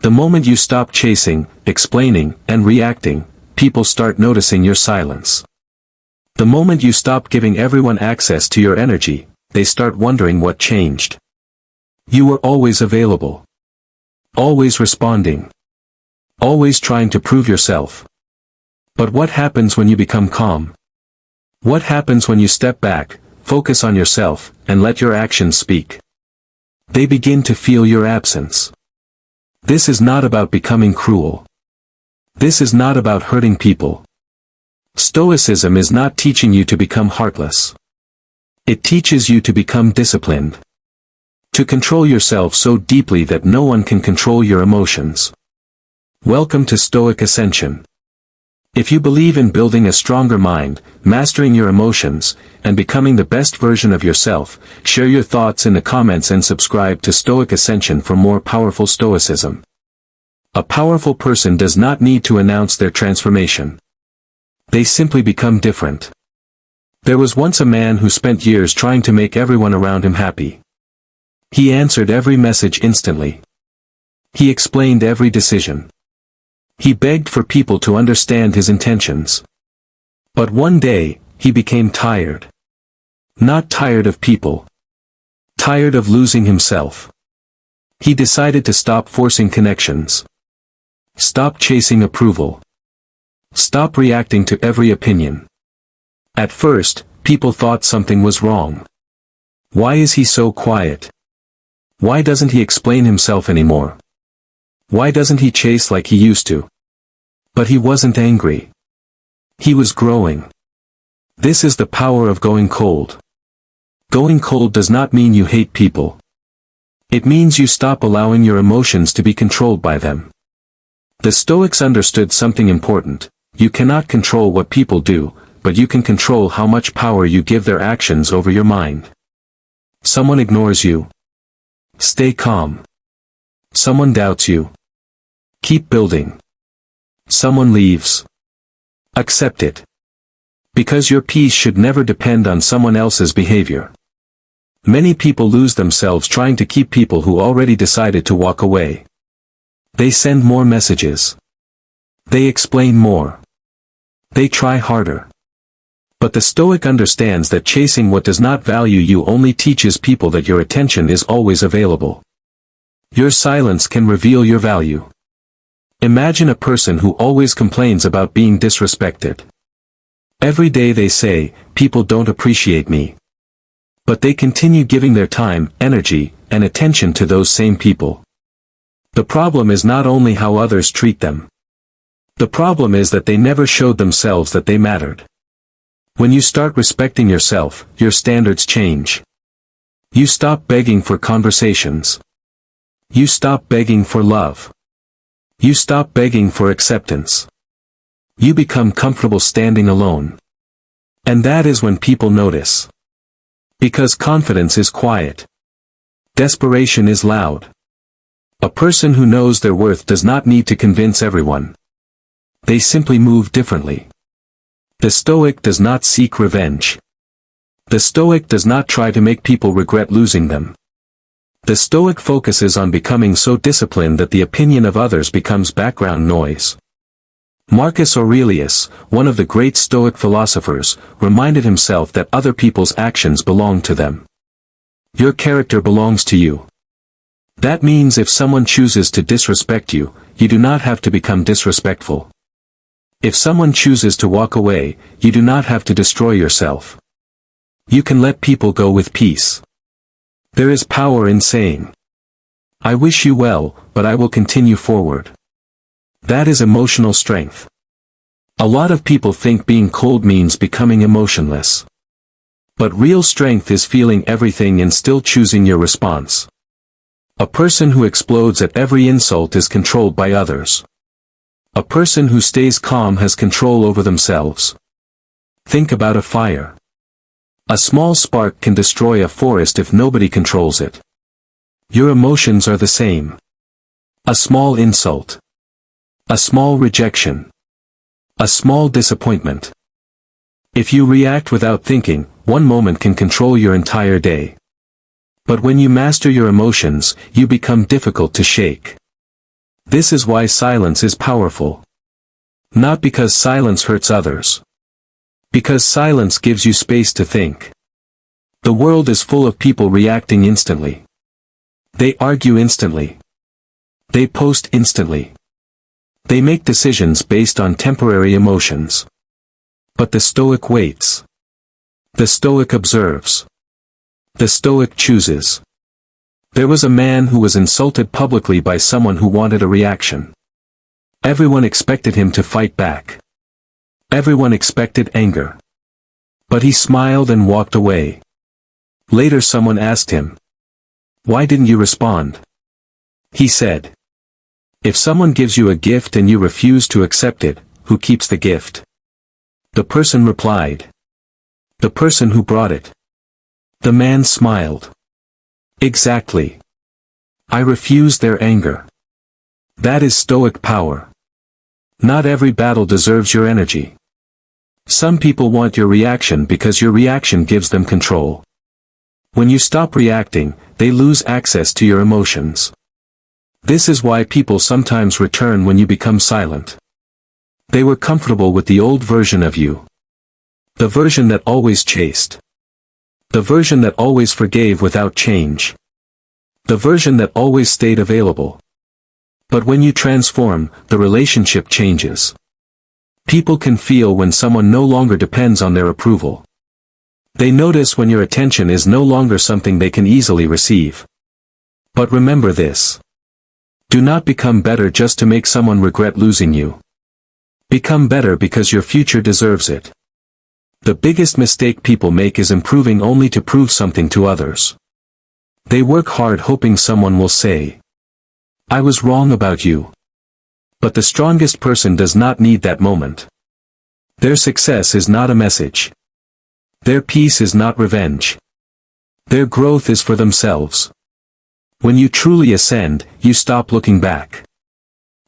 The moment you stop chasing, explaining, and reacting, people start noticing your silence. The moment you stop giving everyone access to your energy, they start wondering what changed. You were always available. Always responding. Always trying to prove yourself. But what happens when you become calm? What happens when you step back, focus on yourself, and let your actions speak? They begin to feel your absence. This is not about becoming cruel. This is not about hurting people. Stoicism is not teaching you to become heartless. It teaches you to become disciplined. To control yourself so deeply that no one can control your emotions. Welcome to Stoic Ascension. If you believe in building a stronger mind, mastering your emotions, and becoming the best version of yourself, share your thoughts in the comments and subscribe to Stoic Ascension for more powerful Stoicism. A powerful person does not need to announce their transformation. They simply become different. There was once a man who spent years trying to make everyone around him happy. He answered every message instantly. He explained every decision. He begged for people to understand his intentions. But one day, he became tired. Not tired of people. Tired of losing himself. He decided to stop forcing connections. Stop chasing approval. Stop reacting to every opinion. At first, people thought something was wrong. Why is he so quiet? Why doesn't he explain himself anymore? Why doesn't he chase like he used to? But he wasn't angry. He was growing. This is the power of going cold. Going cold does not mean you hate people. It means you stop allowing your emotions to be controlled by them. The Stoics understood something important. You cannot control what people do, but you can control how much power you give their actions over your mind. Someone ignores you. Stay calm. Someone doubts you. Keep building. Someone leaves. Accept it. Because your peace should never depend on someone else's behavior. Many people lose themselves trying to keep people who already decided to walk away. They send more messages. They explain more. They try harder. But the Stoic understands that chasing what does not value you only teaches people that your attention is always available. Your silence can reveal your value. Imagine a person who always complains about being disrespected. Every day they say, people don't appreciate me. But they continue giving their time, energy, and attention to those same people. The problem is not only how others treat them. The problem is that they never showed themselves that they mattered. When you start respecting yourself, your standards change. You stop begging for conversations. You stop begging for love. You stop begging for acceptance. You become comfortable standing alone. And that is when people notice. Because confidence is quiet. Desperation is loud. A person who knows their worth does not need to convince everyone. They simply move differently. The Stoic does not seek revenge. The Stoic does not try to make people regret losing them. The Stoic focuses on becoming so disciplined that the opinion of others becomes background noise. Marcus Aurelius, one of the great Stoic philosophers, reminded himself that other people's actions belong to them. Your character belongs to you. That means if someone chooses to disrespect you, you do not have to become disrespectful. If someone chooses to walk away, you do not have to destroy yourself. You can let people go with peace. There is power in saying, I wish you well, but I will continue forward. That is emotional strength. A lot of people think being cold means becoming emotionless. But real strength is feeling everything and still choosing your response. A person who explodes at every insult is controlled by others. A person who stays calm has control over themselves. Think about a fire. A small spark can destroy a forest if nobody controls it. Your emotions are the same. A small insult. A small rejection. A small disappointment. If you react without thinking, one moment can control your entire day. But when you master your emotions, you become difficult to shake. This is why silence is powerful. Not because silence hurts others. Because silence gives you space to think. The world is full of people reacting instantly. They argue instantly. They post instantly. They make decisions based on temporary emotions. But the Stoic waits. The Stoic observes. The Stoic chooses. There was a man who was insulted publicly by someone who wanted a reaction. Everyone expected him to fight back. Everyone expected anger. But he smiled and walked away. Later someone asked him, "Why didn't you respond?" He said, "If someone gives you a gift and you refuse to accept it, who keeps the gift?" The person replied, "The person who brought it." The man smiled. "Exactly. I refuse their anger." That is Stoic power. Not every battle deserves your energy. Some people want your reaction because your reaction gives them control. When you stop reacting, they lose access to your emotions. This is why people sometimes return when you become silent. They were comfortable with the old version of you. The version that always chased. The version that always forgave without change. The version that always stayed available. But when you transform, the relationship changes. People can feel when someone no longer depends on their approval. They notice when your attention is no longer something they can easily receive. But remember this. Do not become better just to make someone regret losing you. Become better because your future deserves it. The biggest mistake people make is improving only to prove something to others. They work hard hoping someone will say, "I was wrong about you." But the strongest person does not need that moment. Their success is not a message. Their peace is not revenge. Their growth is for themselves. When you truly ascend, you stop looking back.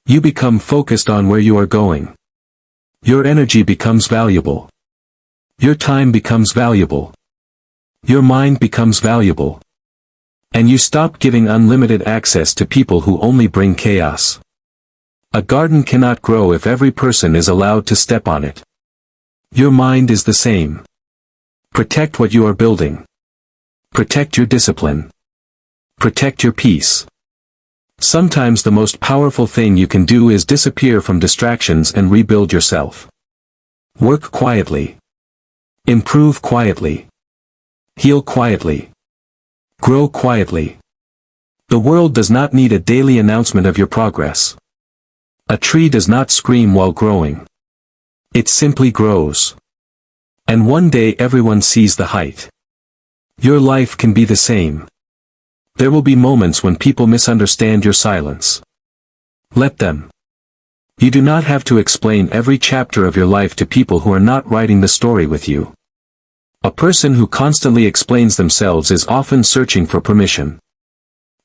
You become focused on where you are going. Your energy becomes valuable. Your time becomes valuable. Your mind becomes valuable. And you stop giving unlimited access to people who only bring chaos. A garden cannot grow if every person is allowed to step on it. Your mind is the same. Protect what you are building. Protect your discipline. Protect your peace. Sometimes the most powerful thing you can do is disappear from distractions and rebuild yourself. Work quietly. Improve quietly. Heal quietly. Grow quietly. The world does not need a daily announcement of your progress. A tree does not scream while growing. It simply grows. And one day everyone sees the height. Your life can be the same. There will be moments when people misunderstand your silence. Let them. You do not have to explain every chapter of your life to people who are not writing the story with you. A person who constantly explains themselves is often searching for permission.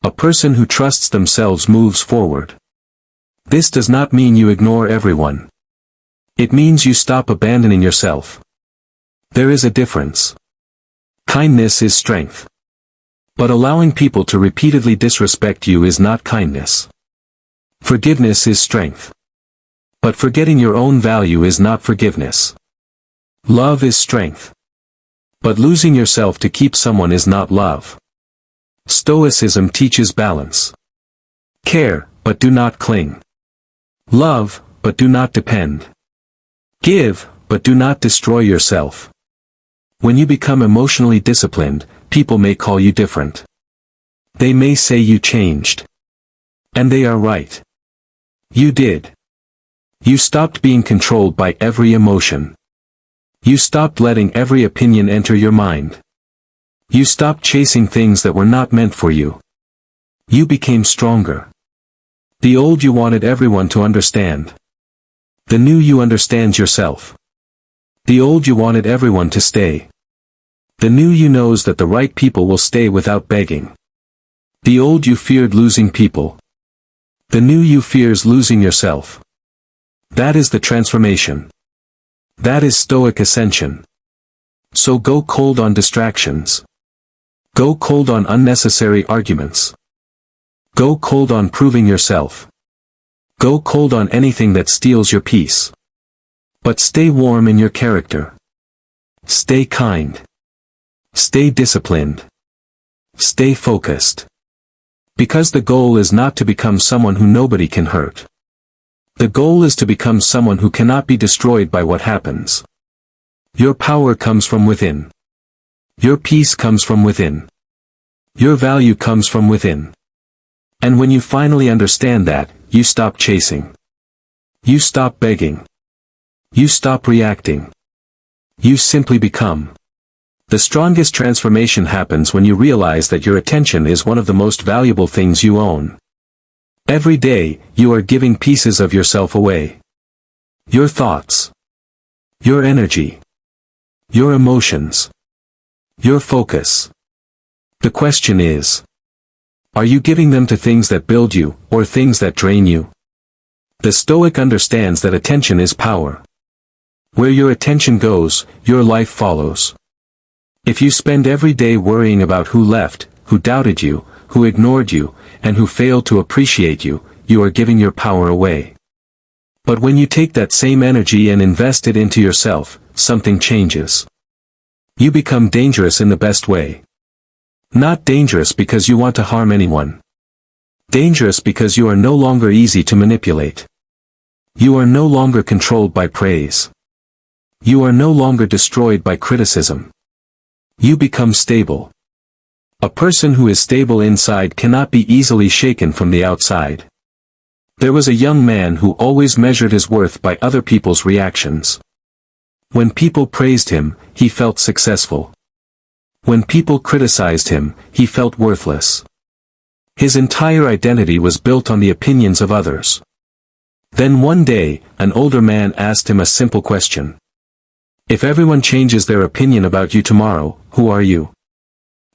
A person who trusts themselves moves forward. This does not mean you ignore everyone. It means you stop abandoning yourself. There is a difference. Kindness is strength. But allowing people to repeatedly disrespect you is not kindness. Forgiveness is strength. But forgetting your own value is not forgiveness. Love is strength. But losing yourself to keep someone is not love. Stoicism teaches balance. Care, but do not cling. Love, but do not depend. Give, but do not destroy yourself. When you become emotionally disciplined, people may call you different. They may say you changed. And they are right. You did. You stopped being controlled by every emotion. You stopped letting every opinion enter your mind. You stopped chasing things that were not meant for you. You became stronger. The old you wanted everyone to understand. The new you understands yourself. The old you wanted everyone to stay. The new you knows that the right people will stay without begging. The old you feared losing people. The new you fears losing yourself. That is the transformation. That is Stoic Ascension. So go cold on distractions. Go cold on unnecessary arguments. Go cold on proving yourself. Go cold on anything that steals your peace. But stay warm in your character. Stay kind. Stay disciplined. Stay focused. Because the goal is not to become someone who nobody can hurt. The goal is to become someone who cannot be destroyed by what happens. Your power comes from within. Your peace comes from within. Your value comes from within. And when you finally understand that, you stop chasing. You stop begging. You stop reacting. You simply become. The strongest transformation happens when you realize that your attention is one of the most valuable things you own. Every day, you are giving pieces of yourself away. Your thoughts. Your energy. Your emotions. Your focus. The question is, are you giving them to things that build you, or things that drain you? The Stoic understands that attention is power. Where your attention goes, your life follows. If you spend every day worrying about who left, who doubted you, who ignored you, and who failed to appreciate you, you are giving your power away. But when you take that same energy and invest it into yourself, something changes. You become dangerous in the best way. Not dangerous because you want to harm anyone. Dangerous because you are no longer easy to manipulate. You are no longer controlled by praise. You are no longer destroyed by criticism. You become stable. A person who is stable inside cannot be easily shaken from the outside. There was a young man who always measured his worth by other people's reactions. When people praised him, he felt successful. When people criticized him, he felt worthless. His entire identity was built on the opinions of others. Then one day, an older man asked him a simple question. If everyone changes their opinion about you tomorrow, who are you?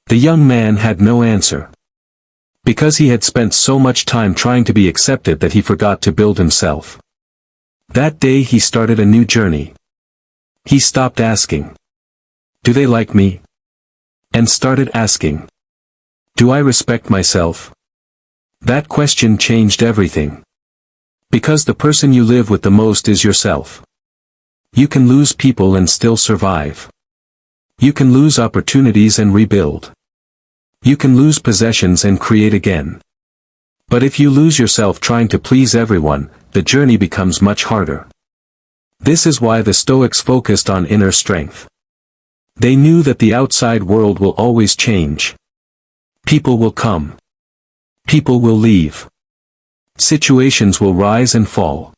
The young man had no answer. Because he had spent so much time trying to be accepted that he forgot to build himself. That day he started a new journey. He stopped asking, do they like me? And started asking, do I respect myself? That question changed everything. Because the person you live with the most is yourself. You can lose people and still survive. You can lose opportunities and rebuild. You can lose possessions and create again. But if you lose yourself trying to please everyone, the journey becomes much harder. This is why the Stoics focused on inner strength. They knew that the outside world will always change. People will come. People will leave. Situations will rise and fall.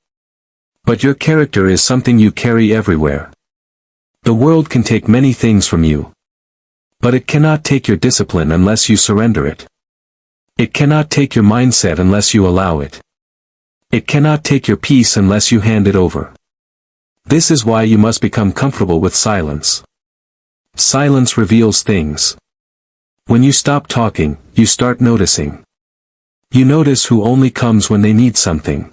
But your character is something you carry everywhere. The world can take many things from you. But it cannot take your discipline unless you surrender it. It cannot take your mindset unless you allow it. It cannot take your peace unless you hand it over. This is why you must become comfortable with silence. Silence reveals things. When you stop talking, you start noticing. You notice who only comes when they need something.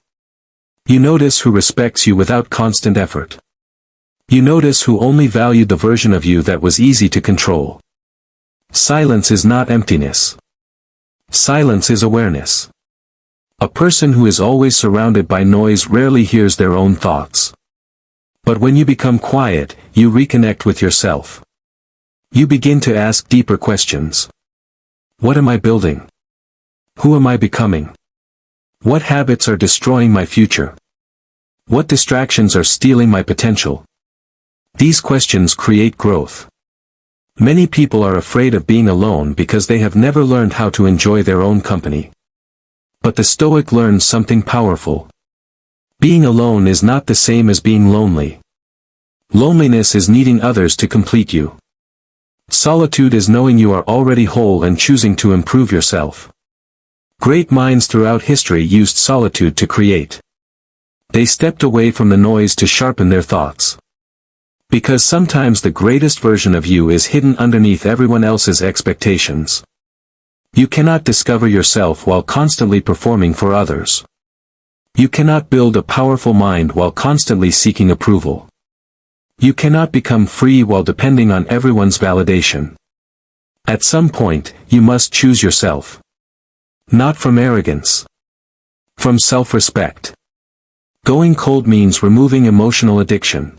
You notice who respects you without constant effort. You notice who only valued the version of you that was easy to control. Silence is not emptiness. Silence is awareness. A person who is always surrounded by noise rarely hears their own thoughts. But when you become quiet, you reconnect with yourself. You begin to ask deeper questions. What am I building? Who am I becoming? What habits are destroying my future? What distractions are stealing my potential? These questions create growth. Many people are afraid of being alone because they have never learned how to enjoy their own company. But the Stoic learns something powerful. Being alone is not the same as being lonely. Loneliness is needing others to complete you. Solitude is knowing you are already whole and choosing to improve yourself. Great minds throughout history used solitude to create. They stepped away from the noise to sharpen their thoughts. Because sometimes the greatest version of you is hidden underneath everyone else's expectations. You cannot discover yourself while constantly performing for others. You cannot build a powerful mind while constantly seeking approval. You cannot become free while depending on everyone's validation. At some point, you must choose yourself. Not from arrogance. From self-respect. Going cold means removing emotional addiction.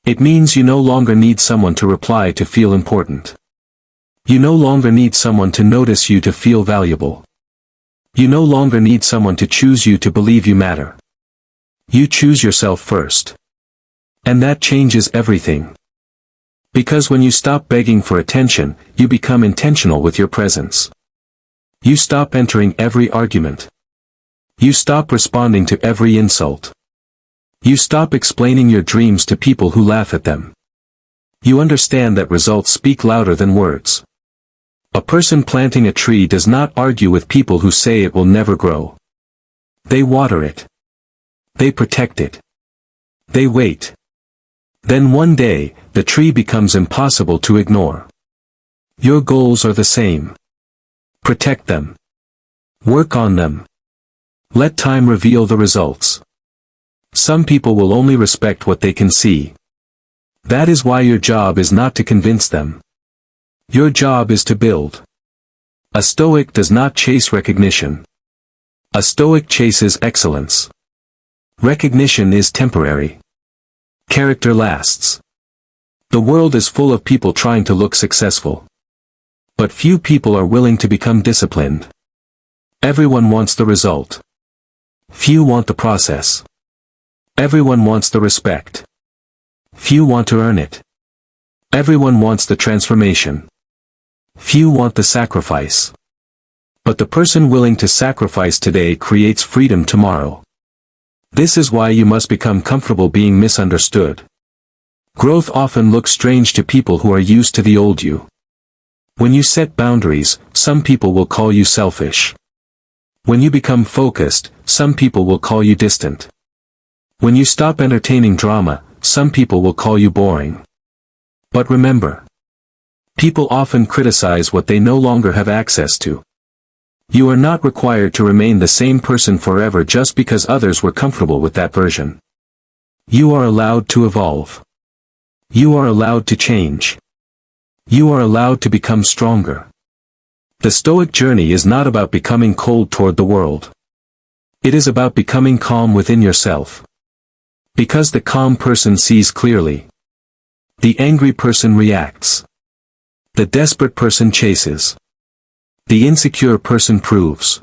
It means you no longer need someone to reply to feel important. You no longer need someone to notice you to feel valuable. You no longer need someone to choose you to believe you matter. You choose yourself first. And that changes everything. Because when you stop begging for attention, you become intentional with your presence. You stop entering every argument. You stop responding to every insult. You stop explaining your dreams to people who laugh at them. You understand that results speak louder than words. A person planting a tree does not argue with people who say it will never grow. They water it. They protect it. They wait. Then one day, the tree becomes impossible to ignore. Your goals are the same. Protect them. Work on them. Let time reveal the results. Some people will only respect what they can see. That is why your job is not to convince them. Your job is to build. A Stoic does not chase recognition. A Stoic chases excellence. Recognition is temporary. Character lasts. The world is full of people trying to look successful. But few people are willing to become disciplined. Everyone wants the result. Few want the process. Everyone wants the respect. Few want to earn it. Everyone wants the transformation. Few want the sacrifice. But the person willing to sacrifice today creates freedom tomorrow. This is why you must become comfortable being misunderstood. Growth often looks strange to people who are used to the old you. When you set boundaries, some people will call you selfish. When you become focused, some people will call you distant. When you stop entertaining drama, some people will call you boring. But remember, people often criticize what they no longer have access to. You are not required to remain the same person forever just because others were comfortable with that version. You are allowed to evolve. You are allowed to change. You are allowed to become stronger. The Stoic journey is not about becoming cold toward the world. It is about becoming calm within yourself. Because the calm person sees clearly. The angry person reacts. The desperate person chases. The insecure person proves.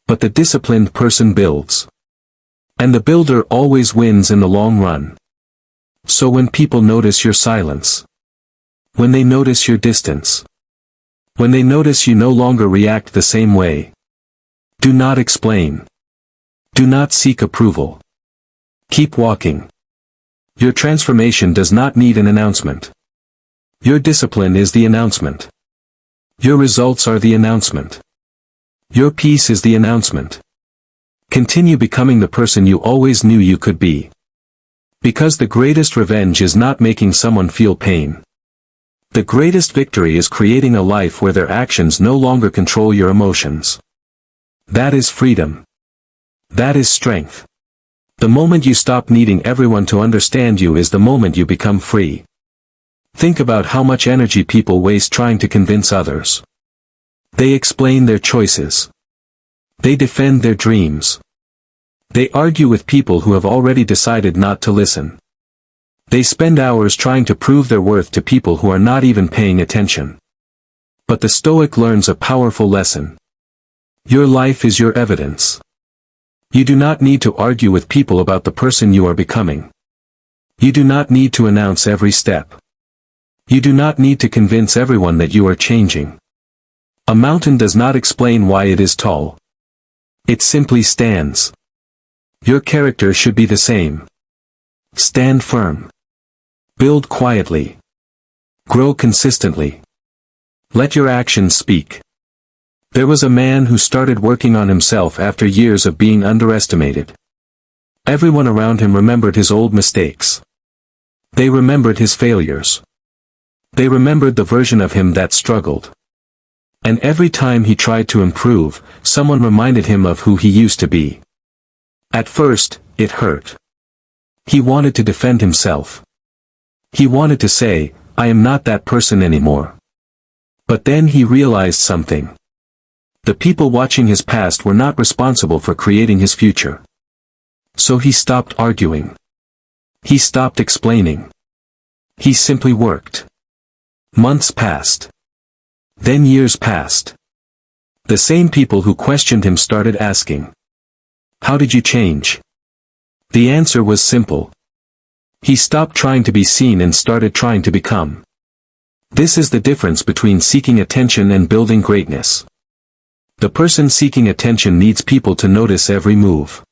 But the disciplined person builds. And the builder always wins in the long run. So when people notice your silence, when they notice your distance, when they notice you no longer react the same way, do not explain. Do not seek approval. Keep walking. Your transformation does not need an announcement. Your discipline is the announcement. Your results are the announcement. Your peace is the announcement. Continue becoming the person you always knew you could be. Because the greatest revenge is not making someone feel pain. The greatest victory is creating a life where their actions no longer control your emotions. That is freedom. That is strength. The moment you stop needing everyone to understand you is the moment you become free. Think about how much energy people waste trying to convince others. They explain their choices. They defend their dreams. They argue with people who have already decided not to listen. They spend hours trying to prove their worth to people who are not even paying attention. But the Stoic learns a powerful lesson. Your life is your evidence. You do not need to argue with people about the person you are becoming. You do not need to announce every step. You do not need to convince everyone that you are changing. A mountain does not explain why it is tall. It simply stands. Your character should be the same. Stand firm. Build quietly. Grow consistently. Let your actions speak. There was a man who started working on himself after years of being underestimated. Everyone around him remembered his old mistakes. They remembered his failures. They remembered the version of him that struggled. And every time he tried to improve, someone reminded him of who he used to be. At first, it hurt. He wanted to defend himself. He wanted to say, "I am not that person anymore." But then he realized something. The people watching his past were not responsible for creating his future. So he stopped arguing. He stopped explaining. He simply worked. Months passed. Then years passed. The same people who questioned him started asking, "How did you change?" The answer was simple. He stopped trying to be seen and started trying to become. This is the difference between seeking attention and building greatness. The person seeking attention needs people to notice every move.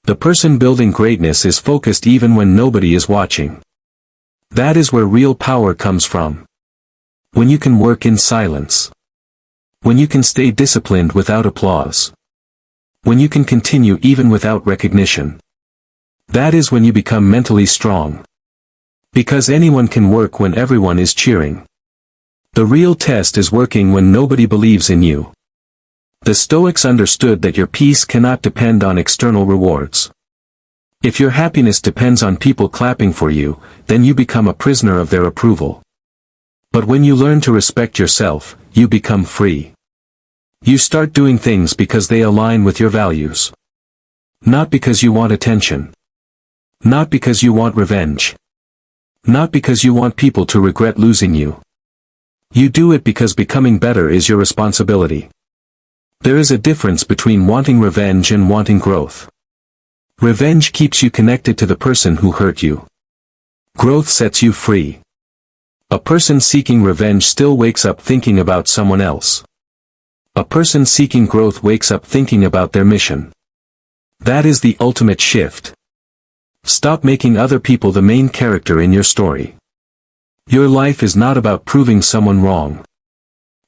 The person building greatness is focused even when nobody is watching. That is where real power comes from. When you can work in silence. When you can stay disciplined without applause. When you can continue even without recognition. That is when you become mentally strong. Because anyone can work when everyone is cheering. The real test is working when nobody believes in you. The Stoics understood that your peace cannot depend on external rewards. If your happiness depends on people clapping for you, then you become a prisoner of their approval. But when you learn to respect yourself, you become free. You start doing things because they align with your values. Not because you want attention. Not because you want revenge. Not because you want people to regret losing you. You do it because becoming better is your responsibility. There is a difference between wanting revenge and wanting growth. Revenge keeps you connected to the person who hurt you. Growth sets you free. A person seeking revenge still wakes up thinking about someone else. A person seeking growth wakes up thinking about their mission. That is the ultimate shift. Stop making other people the main character in your story. Your life is not about proving someone wrong.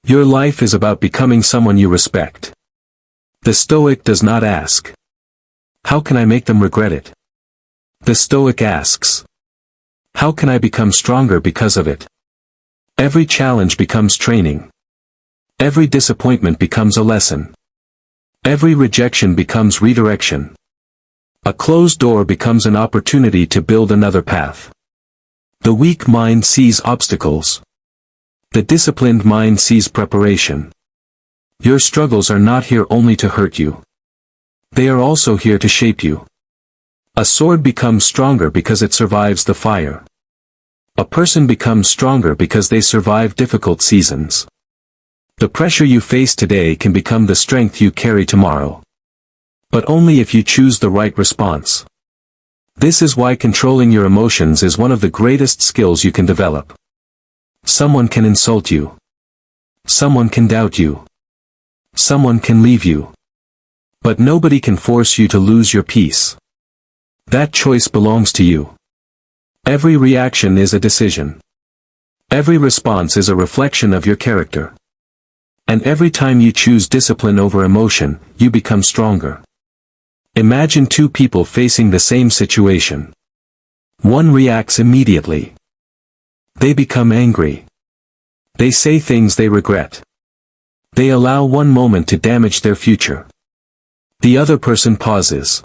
Your life is about becoming someone you respect. The Stoic does not ask, "How can I make them regret it?" The Stoic asks, "How can I become stronger because of it?" Every challenge becomes training. Every disappointment becomes a lesson. Every rejection becomes redirection. A closed door becomes an opportunity to build another path. The weak mind sees obstacles. The disciplined mind sees preparation. Your struggles are not here only to hurt you. They are also here to shape you. A sword becomes stronger because it survives the fire. A person becomes stronger because they survive difficult seasons. The pressure you face today can become the strength you carry tomorrow. But only if you choose the right response. This is why controlling your emotions is one of the greatest skills you can develop. Someone can insult you. Someone can doubt you. Someone can leave you. But nobody can force you to lose your peace. That choice belongs to you. Every reaction is a decision. Every response is a reflection of your character. And every time you choose discipline over emotion, you become stronger. Imagine two people facing the same situation. One reacts immediately. They become angry. They say things they regret. They allow one moment to damage their future. The other person pauses.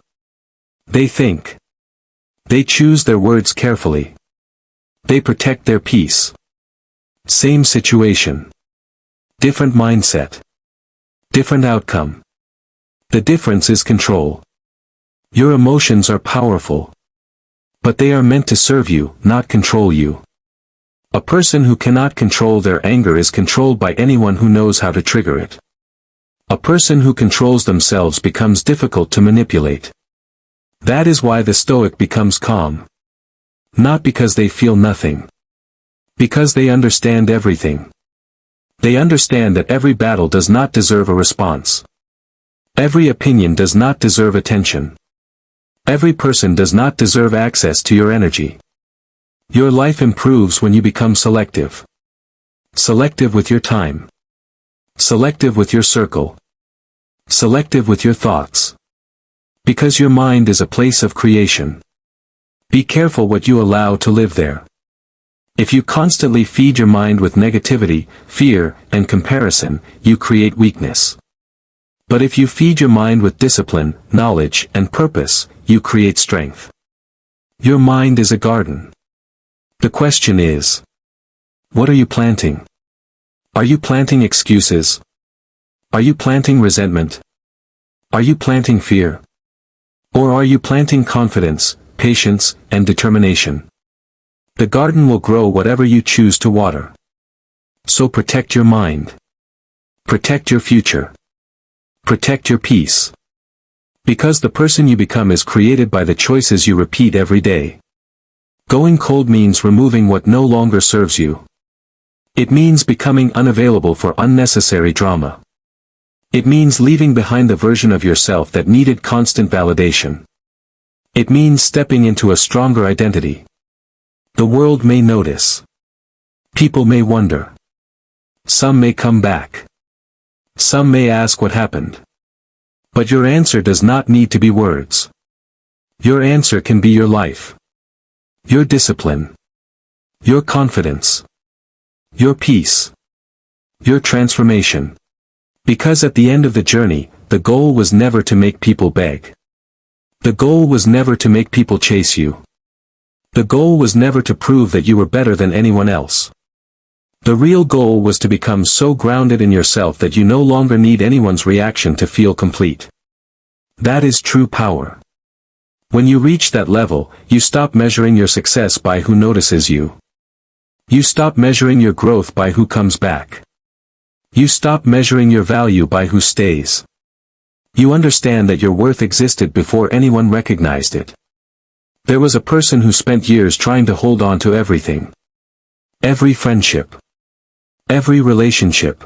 They think. They choose their words carefully. They protect their peace. Same situation. Different mindset. Different outcome. The difference is control. Your emotions are powerful. But they are meant to serve you, not control you. A person who cannot control their anger is controlled by anyone who knows how to trigger it. A person who controls themselves becomes difficult to manipulate. That is why the Stoic becomes calm. Not because they feel nothing. Because they understand everything. They understand that every battle does not deserve a response. Every opinion does not deserve attention. Every person does not deserve access to your energy. Your life improves when you become selective. Selective with your time. Selective with your circle. Selective with your thoughts. Because your mind is a place of creation. Be careful what you allow to live there. If you constantly feed your mind with negativity, fear, and comparison, you create weakness. But if you feed your mind with discipline, knowledge, and purpose, you create strength. Your mind is a garden. The question is, what are you planting? Are you planting excuses? Are you planting resentment? Are you planting fear? Or are you planting confidence, patience, and determination? The garden will grow whatever you choose to water. So protect your mind. Protect your future. Protect your peace. Because the person you become is created by the choices you repeat every day. Going cold means removing what no longer serves you. It means becoming unavailable for unnecessary drama. It means leaving behind the version of yourself that needed constant validation. It means stepping into a stronger identity. The world may notice. People may wonder. Some may come back. Some may ask what happened. But your answer does not need to be words. Your answer can be your life. Your discipline. Your confidence. Your peace. Your transformation. Because at the end of the journey, the goal was never to make people beg. The goal was never to make people chase you. The goal was never to prove that you were better than anyone else. The real goal was to become so grounded in yourself that you no longer need anyone's reaction to feel complete. That is true power. When you reach that level, you stop measuring your success by who notices you. You stop measuring your growth by who comes back. You stop measuring your value by who stays. You understand that your worth existed before anyone recognized it. There was a person who spent years trying to hold on to everything. Every friendship. Every relationship.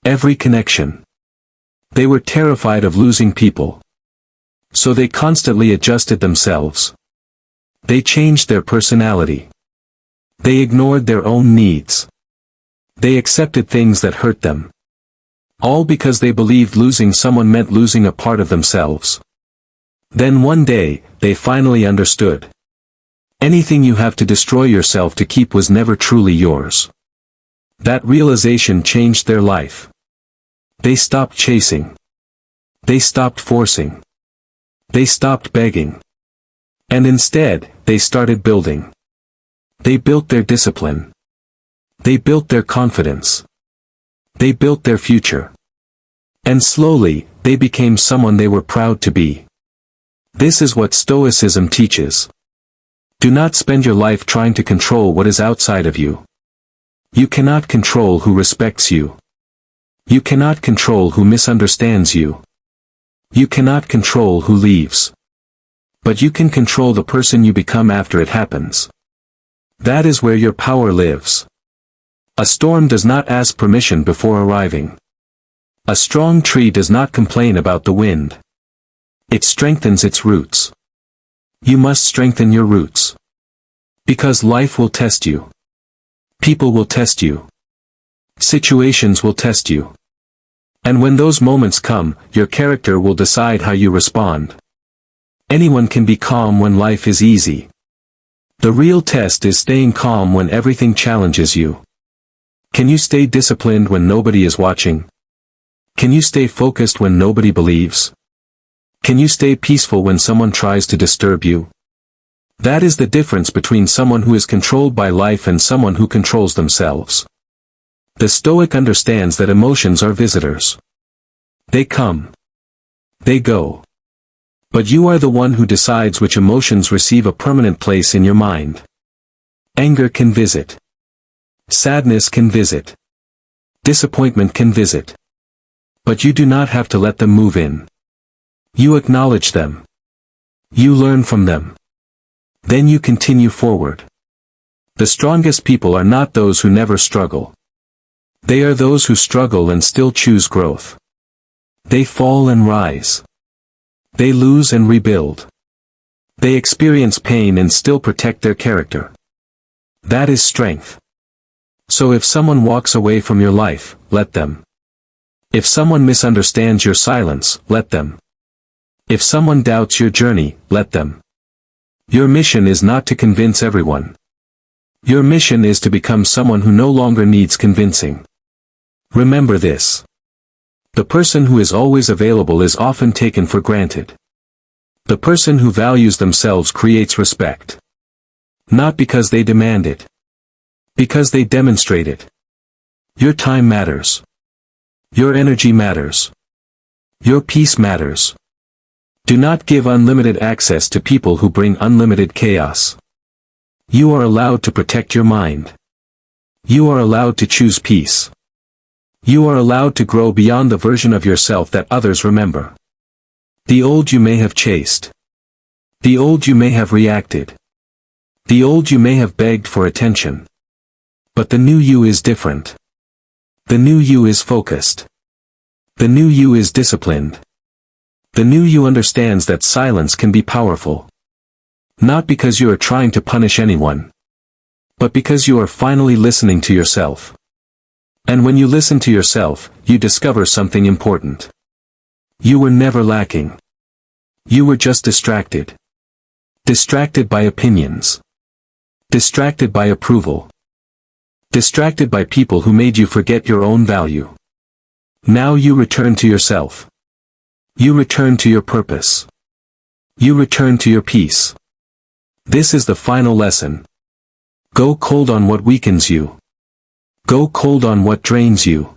Every connection. They were terrified of losing people. So they constantly adjusted themselves. They changed their personality. They ignored their own needs. They accepted things that hurt them. All because they believed losing someone meant losing a part of themselves. Then one day, they finally understood. Anything you have to destroy yourself to keep was never truly yours. That realization changed their life. They stopped chasing. They stopped forcing. They stopped begging. And instead, they started building. They built their discipline. They built their confidence. They built their future. And slowly, they became someone they were proud to be. This is what Stoicism teaches. Do not spend your life trying to control what is outside of you. You cannot control who respects you. You cannot control who misunderstands you. You cannot control who leaves. But you can control the person you become after it happens. That is where your power lives. A storm does not ask permission before arriving. A strong tree does not complain about the wind. It strengthens its roots. You must strengthen your roots. Because life will test you. People will test you. Situations will test you. And when those moments come, your character will decide how you respond. Anyone can be calm when life is easy. The real test is staying calm when everything challenges you. Can you stay disciplined when nobody is watching? Can you stay focused when nobody believes? Can you stay peaceful when someone tries to disturb you? That is the difference between someone who is controlled by life and someone who controls themselves. The Stoic understands that emotions are visitors. They come. They go. But you are the one who decides which emotions receive a permanent place in your mind. Anger can visit. Sadness can visit. Disappointment can visit. But you do not have to let them move in. You acknowledge them. You learn from them. Then you continue forward. The strongest people are not those who never struggle. They are those who struggle and still choose growth. They fall and rise. They lose and rebuild. They experience pain and still protect their character. That is strength. So if someone walks away from your life, let them. If someone misunderstands your silence, let them. If someone doubts your journey, let them. Your mission is not to convince everyone. Your mission is to become someone who no longer needs convincing. Remember this. The person who is always available is often taken for granted. The person who values themselves creates respect. Not because they demand it. Because they demonstrate it. Your time matters. Your energy matters. Your peace matters. Do not give unlimited access to people who bring unlimited chaos. You are allowed to protect your mind. You are allowed to choose peace. You are allowed to grow beyond the version of yourself that others remember. The old you may have chased. The old you may have reacted. The old you may have begged for attention. But the new you is different. The new you is focused. The new you is disciplined. The new you understands that silence can be powerful. Not because you are trying to punish anyone, but because you are finally listening to yourself. And when you listen to yourself, you discover something important. You were never lacking. You were just distracted. Distracted by opinions. Distracted by approval. Distracted by people who made you forget your own value. Now you return to yourself. You return to your purpose. You return to your peace. This is the final lesson. Go cold on what weakens you. Go cold on what drains you.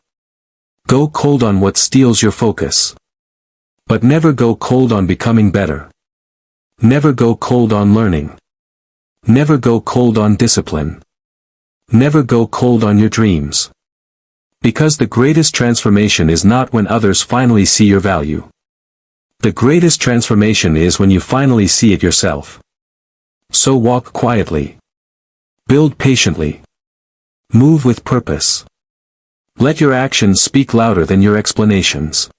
Go cold on what steals your focus. But never go cold on becoming better. Never go cold on learning. Never go cold on discipline. Never go cold on your dreams. Because the greatest transformation is not when others finally see your value. The greatest transformation is when you finally see it yourself. So walk quietly. Build patiently. Move with purpose. Let your actions speak louder than your explanations.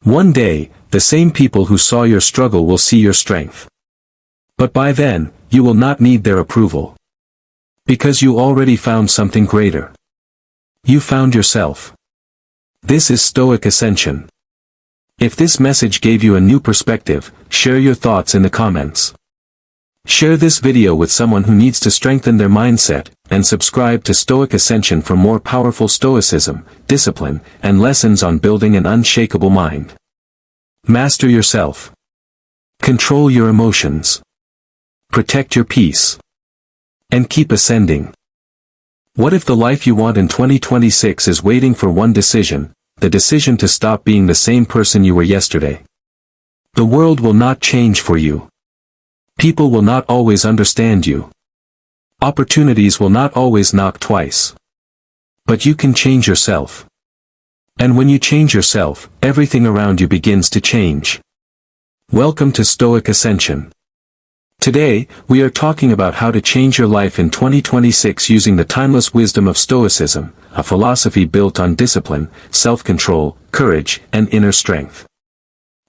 One day, the same people who saw your struggle will see your strength. But by then, you will not need their approval. Because you already found something greater. You found yourself. This is Stoic Ascension. If this message gave you a new perspective, share your thoughts in the comments. Share this video with someone who needs to strengthen their mindset, and subscribe to Stoic Ascension for more powerful stoicism, discipline, and lessons on building an unshakable mind. Master yourself. Control your emotions. Protect your peace. And keep ascending. What if the life you want in 2026 is waiting for one decision, the decision to stop being the same person you were yesterday? The world will not change for you. People will not always understand you. Opportunities will not always knock twice. But you can change yourself. And when you change yourself, everything around you begins to change. Welcome to Stoic Ascension. Today, we are talking about how to change your life in 2026 using the timeless wisdom of Stoicism, a philosophy built on discipline, self-control, courage, and inner strength.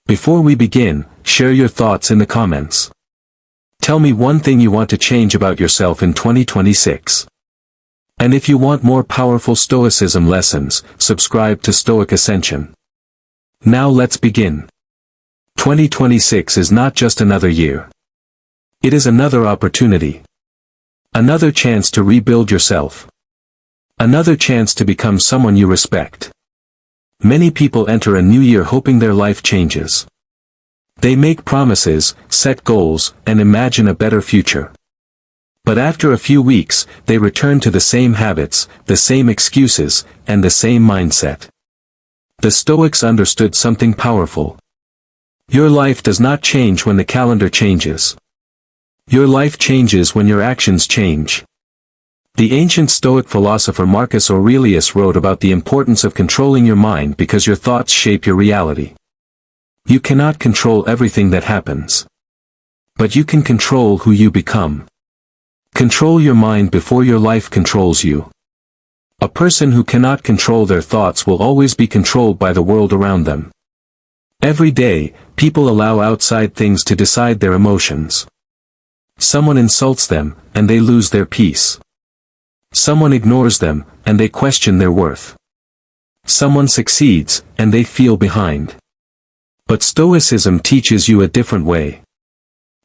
Before we begin, share your thoughts in the comments. Tell me one thing you want to change about yourself in 2026. And if you want more powerful Stoicism lessons, subscribe to Stoic Ascension. Now let's begin. 2026 is not just another year. It is another opportunity. Another chance to rebuild yourself. Another chance to become someone you respect. Many people enter a new year hoping their life changes. They make promises, set goals, and imagine a better future. But after a few weeks, they return to the same habits, the same excuses, and the same mindset. The Stoics understood something powerful. Your life does not change when the calendar changes. Your life changes when your actions change. The ancient Stoic philosopher Marcus Aurelius wrote about the importance of controlling your mind because your thoughts shape your reality. You cannot control everything that happens. But you can control who you become. Control your mind before your life controls you. A person who cannot control their thoughts will always be controlled by the world around them. Every day, people allow outside things to decide their emotions. Someone insults them, and they lose their peace. Someone ignores them, and they question their worth. Someone succeeds, and they feel behind. But Stoicism teaches you a different way.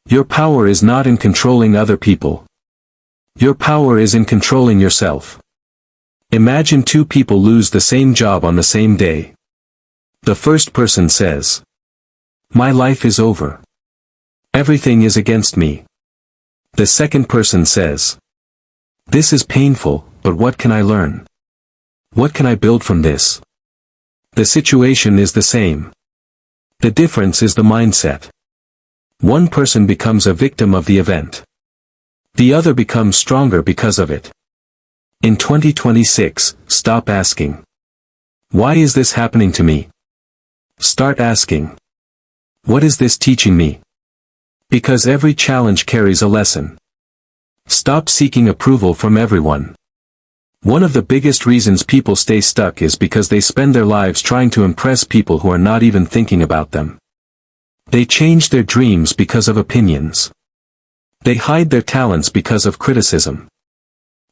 Your power is not in controlling other people. Your power is in controlling yourself. Imagine two people lose the same job on the same day. The first person says, "My life is over. Everything is against me." The second person says, "This is painful, but what can I learn? What can I build from this?" The situation is the same. The difference is the mindset. One person becomes a victim of the event. The other becomes stronger because of it. In 2026, stop asking, "Why is this happening to me?" Start asking, "What is this teaching me?" Because every challenge carries a lesson. Stop seeking approval from everyone. One of the biggest reasons people stay stuck is because they spend their lives trying to impress people who are not even thinking about them. They change their dreams because of opinions. They hide their talents because of criticism.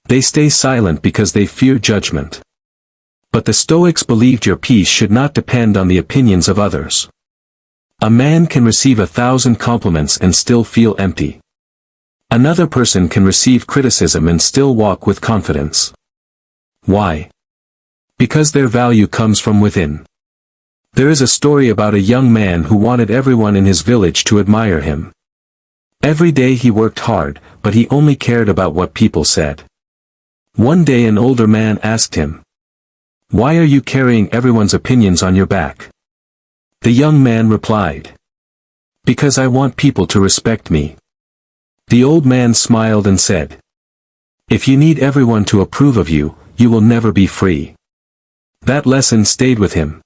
They stay silent because they fear judgment. But the Stoics believed your peace should not depend on the opinions of others. A man can receive 1,000 compliments and still feel empty. Another person can receive criticism and still walk with confidence. Why? Because their value comes from within. There is a story about a young man who wanted everyone in his village to admire him. Every day he worked hard, but he only cared about what people said. One day an older man asked him, "Why are you carrying everyone's opinions on your back?" The young man replied, "Because I want people to respect me." The old man smiled and said, "If you need everyone to approve of you, you will never be free." That lesson stayed with him.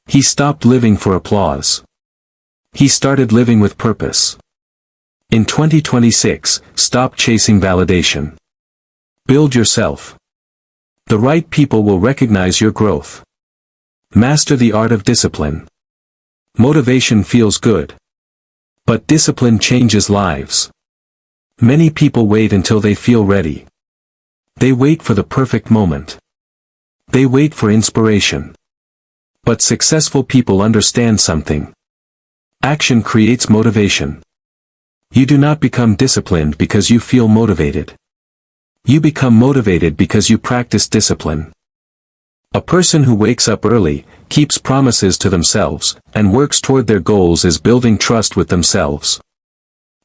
He stopped living for applause. He started living with purpose. In 2026, stop chasing validation. Build yourself. The right people will recognize your growth. Master the art of discipline. Motivation feels good. But discipline changes lives. Many people wait until they feel ready. They wait for the perfect moment. They wait for inspiration. But successful people understand something. Action creates motivation. You do not become disciplined because you feel motivated. You become motivated because you practice discipline. A person who wakes up early, keeps promises to themselves, and works toward their goals is building trust with themselves.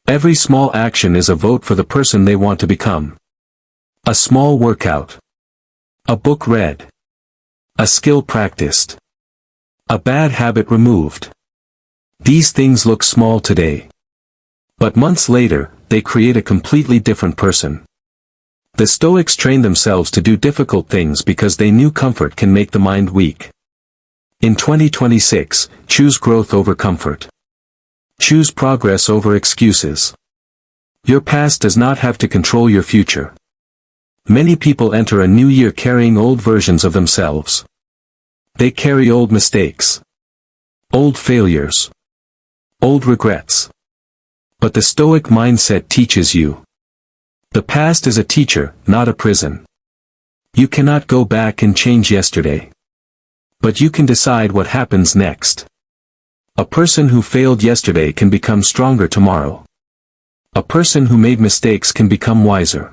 Every small action is a vote for the person they want to become. A small workout. A book read. A skill practiced. A bad habit removed. These things look small today. But months later, they create a completely different person. The Stoics trained themselves to do difficult things because they knew comfort can make the mind weak. In 2026, choose growth over comfort. Choose progress over excuses. Your past does not have to control your future. Many people enter a new year carrying old versions of themselves. They carry old mistakes, old failures, old regrets. But the Stoic mindset teaches you. The past is a teacher, not a prison. You cannot go back and change yesterday. But you can decide what happens next. A person who failed yesterday can become stronger tomorrow. A person who made mistakes can become wiser.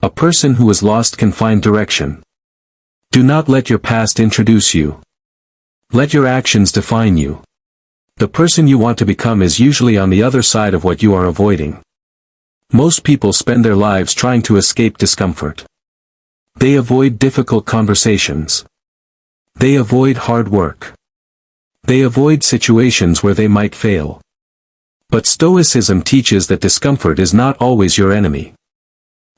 A person who is lost can find direction. Do not let your past introduce you. Let your actions define you. The person you want to become is usually on the other side of what you are avoiding. Most people spend their lives trying to escape discomfort. They avoid difficult conversations. They avoid hard work. They avoid situations where they might fail. But Stoicism teaches that discomfort is not always your enemy.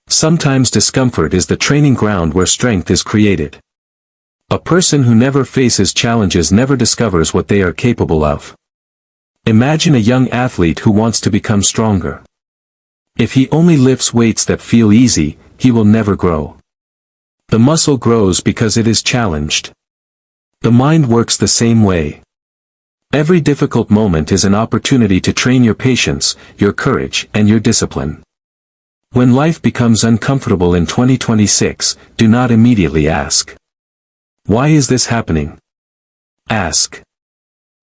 Sometimes discomfort is the training ground where strength is created. A person who never faces challenges never discovers what they are capable of. Imagine a young athlete who wants to become stronger. If he only lifts weights that feel easy, he will never grow. The muscle grows because it is challenged. The mind works the same way. Every difficult moment is an opportunity to train your patience, your courage, and your discipline. When life becomes uncomfortable in 2026, do not immediately ask, "Why is this happening?" Ask,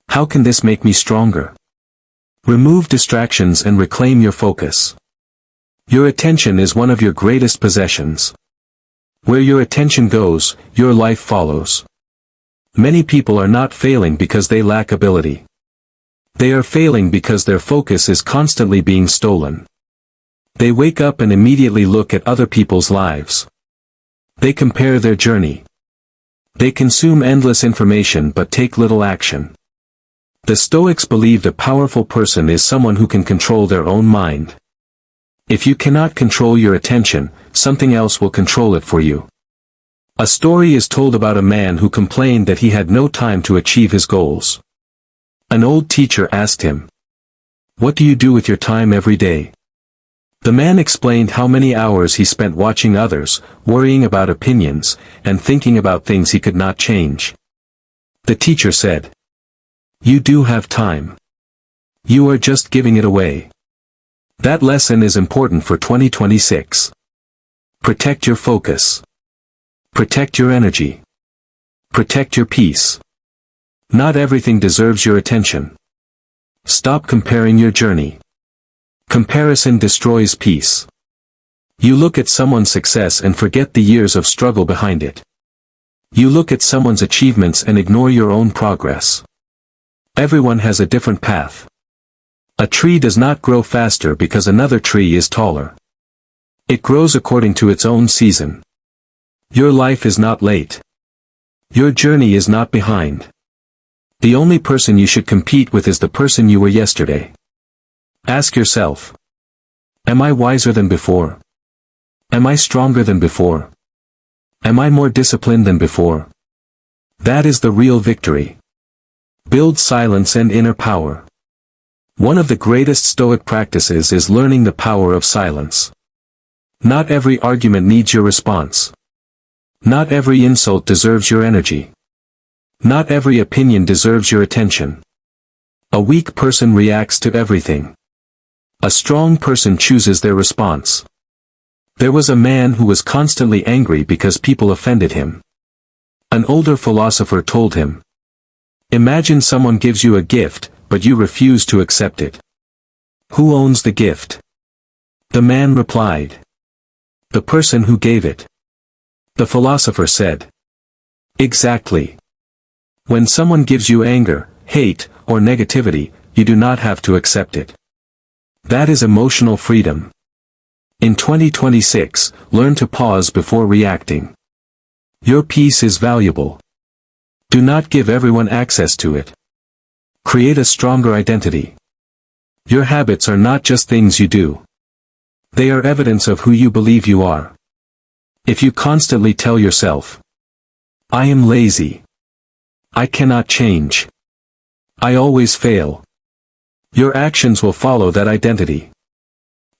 "How can this make me stronger?" Remove distractions and reclaim your focus. Your attention is one of your greatest possessions. Where your attention goes, your life follows. Many people are not failing because they lack ability. They are failing because their focus is constantly being stolen. They wake up and immediately look at other people's lives. They compare their journey. They consume endless information but take little action. The Stoics believed a powerful person is someone who can control their own mind. If you cannot control your attention, something else will control it for you. A story is told about a man who complained that he had no time to achieve his goals. An old teacher asked him, "What do you do with your time every day?" The man explained how many hours he spent watching others, worrying about opinions, and thinking about things he could not change. The teacher said, "You do have time. You are just giving it away." That lesson is important for 2026. Protect your focus. Protect your energy. Protect your peace. Not everything deserves your attention. Stop comparing your journey. Comparison destroys peace. You look at someone's success and forget the years of struggle behind it. You look at someone's achievements and ignore your own progress. Everyone has a different path. A tree does not grow faster because another tree is taller. It grows according to its own season. Your life is not late. Your journey is not behind. The only person you should compete with is the person you were yesterday. Ask yourself, am I wiser than before? Am I stronger than before? Am I more disciplined than before? That is the real victory. Build silence and inner power. One of the greatest Stoic practices is learning the power of silence. Not every argument needs your response. Not every insult deserves your energy. Not every opinion deserves your attention. A weak person reacts to everything. A strong person chooses their response. There was a man who was constantly angry because people offended him. An older philosopher told him, "Imagine someone gives you a gift, but you refuse to accept it. Who owns the gift?" The man replied, "The person who gave it." The philosopher said, "Exactly. When someone gives you anger, hate, or negativity, you do not have to accept it. That is emotional freedom." In 2026, learn to pause before reacting. Your peace is valuable. Do not give everyone access to it. Create a stronger identity. Your habits are not just things you do. They are evidence of who you believe you are. If you constantly tell yourself, "I am lazy. I cannot change. I always fail," your actions will follow that identity.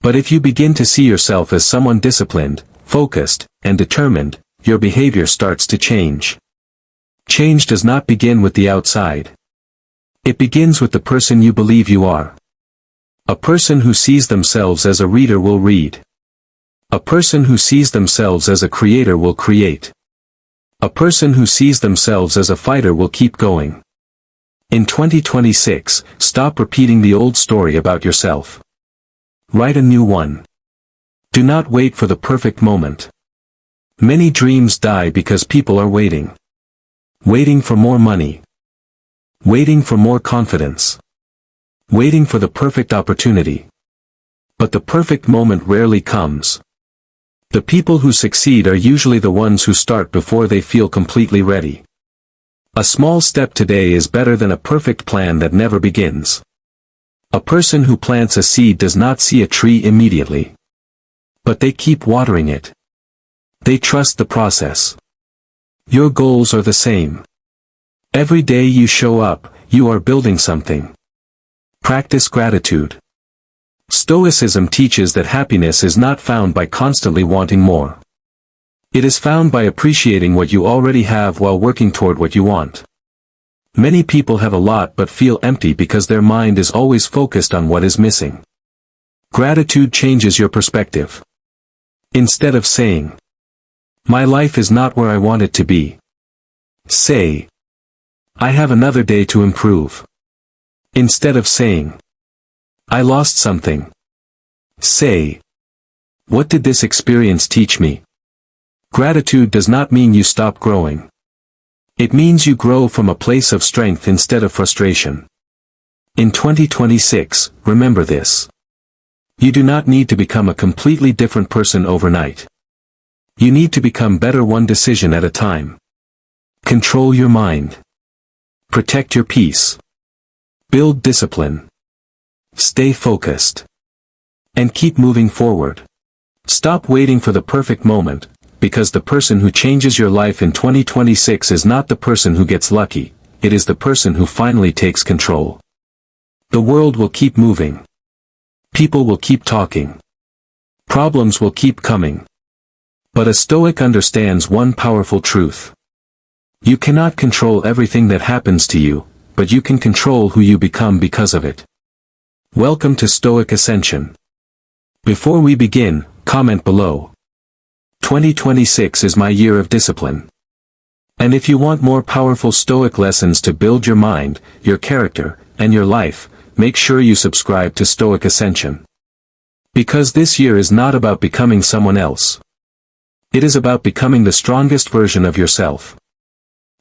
But if you begin to see yourself as someone disciplined, focused, and determined, your behavior starts to change. Change does not begin with the outside. It begins with the person you believe you are. A person who sees themselves as a reader will read. A person who sees themselves as a creator will create. A person who sees themselves as a fighter will keep going. In 2026, stop repeating the old story about yourself. Write a new one. Do not wait for the perfect moment. Many dreams die because people are waiting. Waiting for more money. Waiting for more confidence. Waiting for the perfect opportunity. But the perfect moment rarely comes. The people who succeed are usually the ones who start before they feel completely ready. A small step today is better than a perfect plan that never begins. A person who plants a seed does not see a tree immediately. But they keep watering it. They trust the process. Your goals are the same. Every day you show up, you are building something. Practice gratitude. Stoicism teaches that happiness is not found by constantly wanting more. It is found by appreciating what you already have while working toward what you want. Many people have a lot but feel empty because their mind is always focused on what is missing. Gratitude changes your perspective. Instead of saying, "My life is not where I want it to be," say, "I have another day to improve." Instead of saying, "I lost something," say, "What did this experience teach me?" Gratitude does not mean you stop growing. It means you grow from a place of strength instead of frustration. In 2026, remember this. You do not need to become a completely different person overnight. You need to become better one decision at a time. Control your mind. Protect your peace. Build discipline. Stay focused. And keep moving forward. Stop waiting for the perfect moment, because the person who changes your life in 2026 is not the person who gets lucky, it is the person who finally takes control. The world will keep moving. People will keep talking. Problems will keep coming. But a Stoic understands one powerful truth. You cannot control everything that happens to you, but you can control who you become because of it. Welcome to Stoic Ascension. Before we begin, comment below. 2026 is my year of discipline. And if you want more powerful Stoic lessons to build your mind, your character, and your life, make sure you subscribe to Stoic Ascension. Because this year is not about becoming someone else. It is about becoming the strongest version of yourself.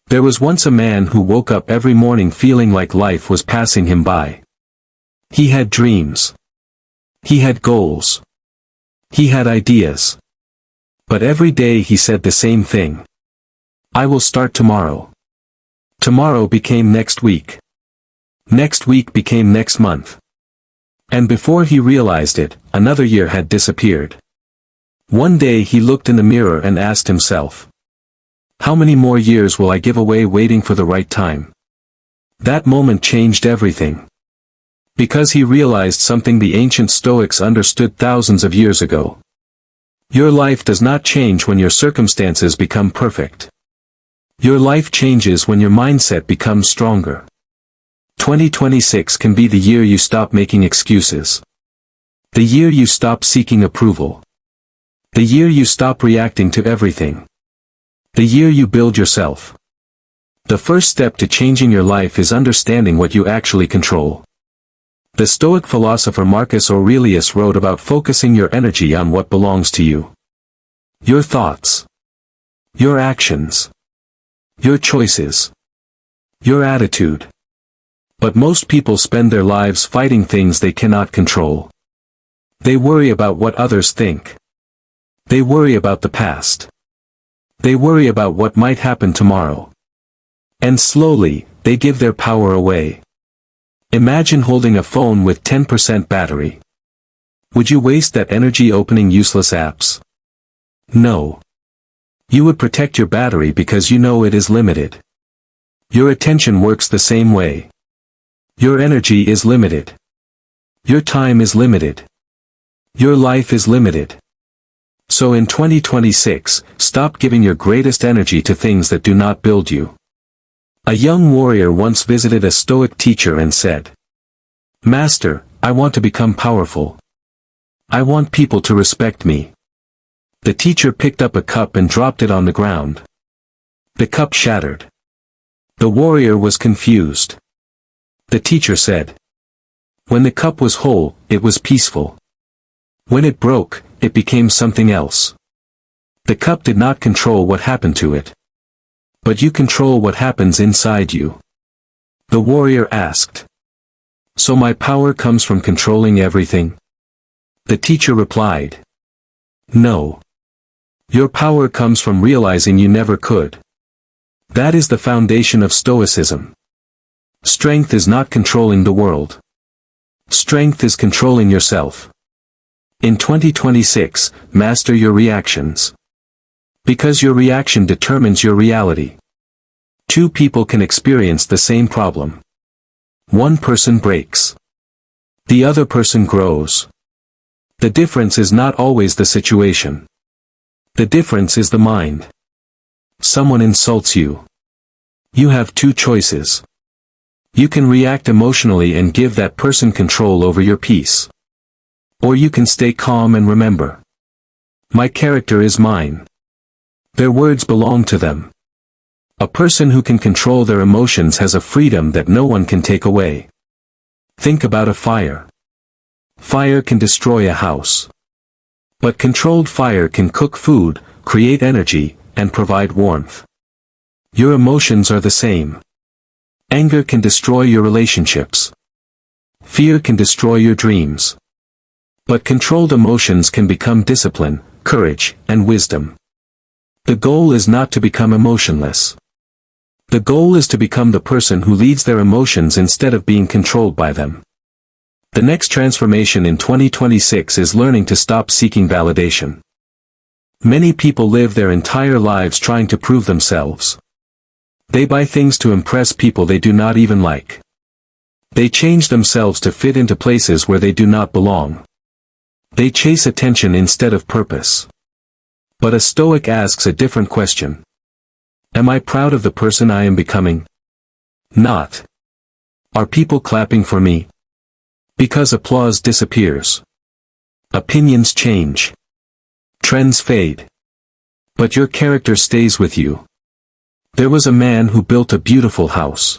There was once a man who woke up every morning feeling like life was passing him by. He had dreams. He had goals. He had ideas. But every day he said the same thing. I will start tomorrow. Tomorrow became next week. Next week became next month. And before he realized it, another year had disappeared. One day he looked in the mirror and asked himself, how many more years will I give away waiting for the right time? That moment changed everything. Because he realized something the ancient Stoics understood thousands of years ago. Your life does not change when your circumstances become perfect. Your life changes when your mindset becomes stronger. 2026 can be the year you stop making excuses. The year you stop seeking approval. The year you stop reacting to everything. The year you build yourself. The first step to changing your life is understanding what you actually control. The Stoic philosopher Marcus Aurelius wrote about focusing your energy on what belongs to you. Your thoughts. Your actions. Your choices. Your attitude. But most people spend their lives fighting things they cannot control. They worry about what others think. They worry about the past. They worry about what might happen tomorrow. And slowly, they give their power away. Imagine holding a phone with 10% battery. Would you waste that energy opening useless apps? No. You would protect your battery because you know it is limited. Your attention works the same way. Your energy is limited. Your time is limited. Your life is limited. So in 2026, stop giving your greatest energy to things that do not build you. A young warrior once visited a Stoic teacher and said, Master, I want to become powerful. I want people to respect me. The teacher picked up a cup and dropped it on the ground. The cup shattered. The warrior was confused. The teacher said, when the cup was whole, it was peaceful. When it broke, it became something else. The cup did not control what happened to it. But you control what happens inside you. The warrior asked. So my power comes from controlling everything? The teacher replied. No. Your power comes from realizing you never could. That is the foundation of Stoicism. Strength is not controlling the world. Strength is controlling yourself. In 2026, master your reactions. Because your reaction determines your reality. Two people can experience the same problem. One person breaks. The other person grows. The difference is not always the situation. The difference is the mind. Someone insults you. You have two choices. You can react emotionally and give that person control over your peace. Or you can stay calm and remember. My character is mine. Their words belong to them. A person who can control their emotions has a freedom that no one can take away. Think about a fire. Fire can destroy a house. But controlled fire can cook food, create energy, and provide warmth. Your emotions are the same. Anger can destroy your relationships. Fear can destroy your dreams. But controlled emotions can become discipline, courage, and wisdom. The goal is not to become emotionless. The goal is to become the person who leads their emotions instead of being controlled by them. The next transformation in 2026 is learning to stop seeking validation. Many people live their entire lives trying to prove themselves. They buy things to impress people they do not even like. They change themselves to fit into places where they do not belong. They chase attention instead of purpose. But a Stoic asks a different question. Am I proud of the person I am becoming? Not. Are people clapping for me? Because applause disappears. Opinions change. Trends fade. But your character stays with you. There was a man who built a beautiful house.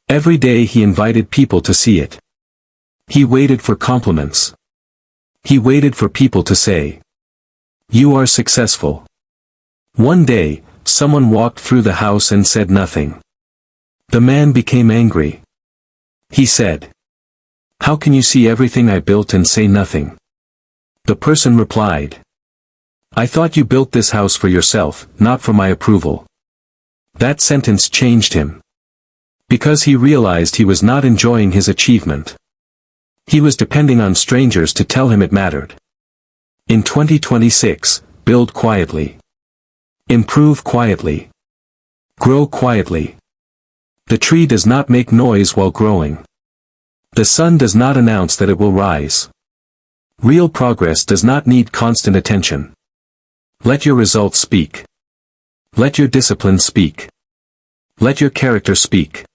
Every day he invited people to see it. He waited for compliments. He waited for people to say, "You are successful." One day, someone walked through the house and said nothing. The man became angry. He said, "How can you see everything I built and say nothing?" The person replied, "I thought you built this house for yourself, not for my approval." That sentence changed him. Because he realized he was not enjoying his achievement. He was depending on strangers to tell him it mattered. In 2026, build quietly. Improve quietly. Grow quietly. The tree does not make noise while growing. The sun does not announce that it will rise. Real progress does not need constant attention. Let your results speak. Let your discipline speak. Let your character speak.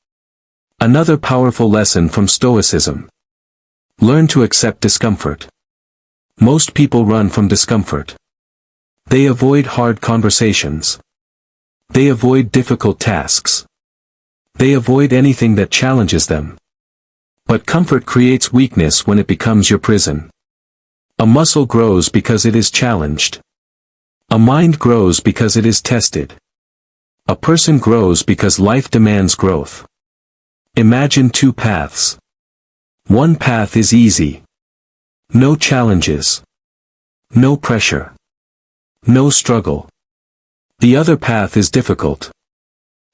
Another powerful lesson from Stoicism. Learn to accept discomfort. Most people run from discomfort. They avoid hard conversations. They avoid difficult tasks. They avoid anything that challenges them. But comfort creates weakness when it becomes your prison. A muscle grows because it is challenged. A mind grows because it is tested. A person grows because life demands growth. Imagine two paths. One path is easy. No challenges. No pressure. No struggle. The other path is difficult.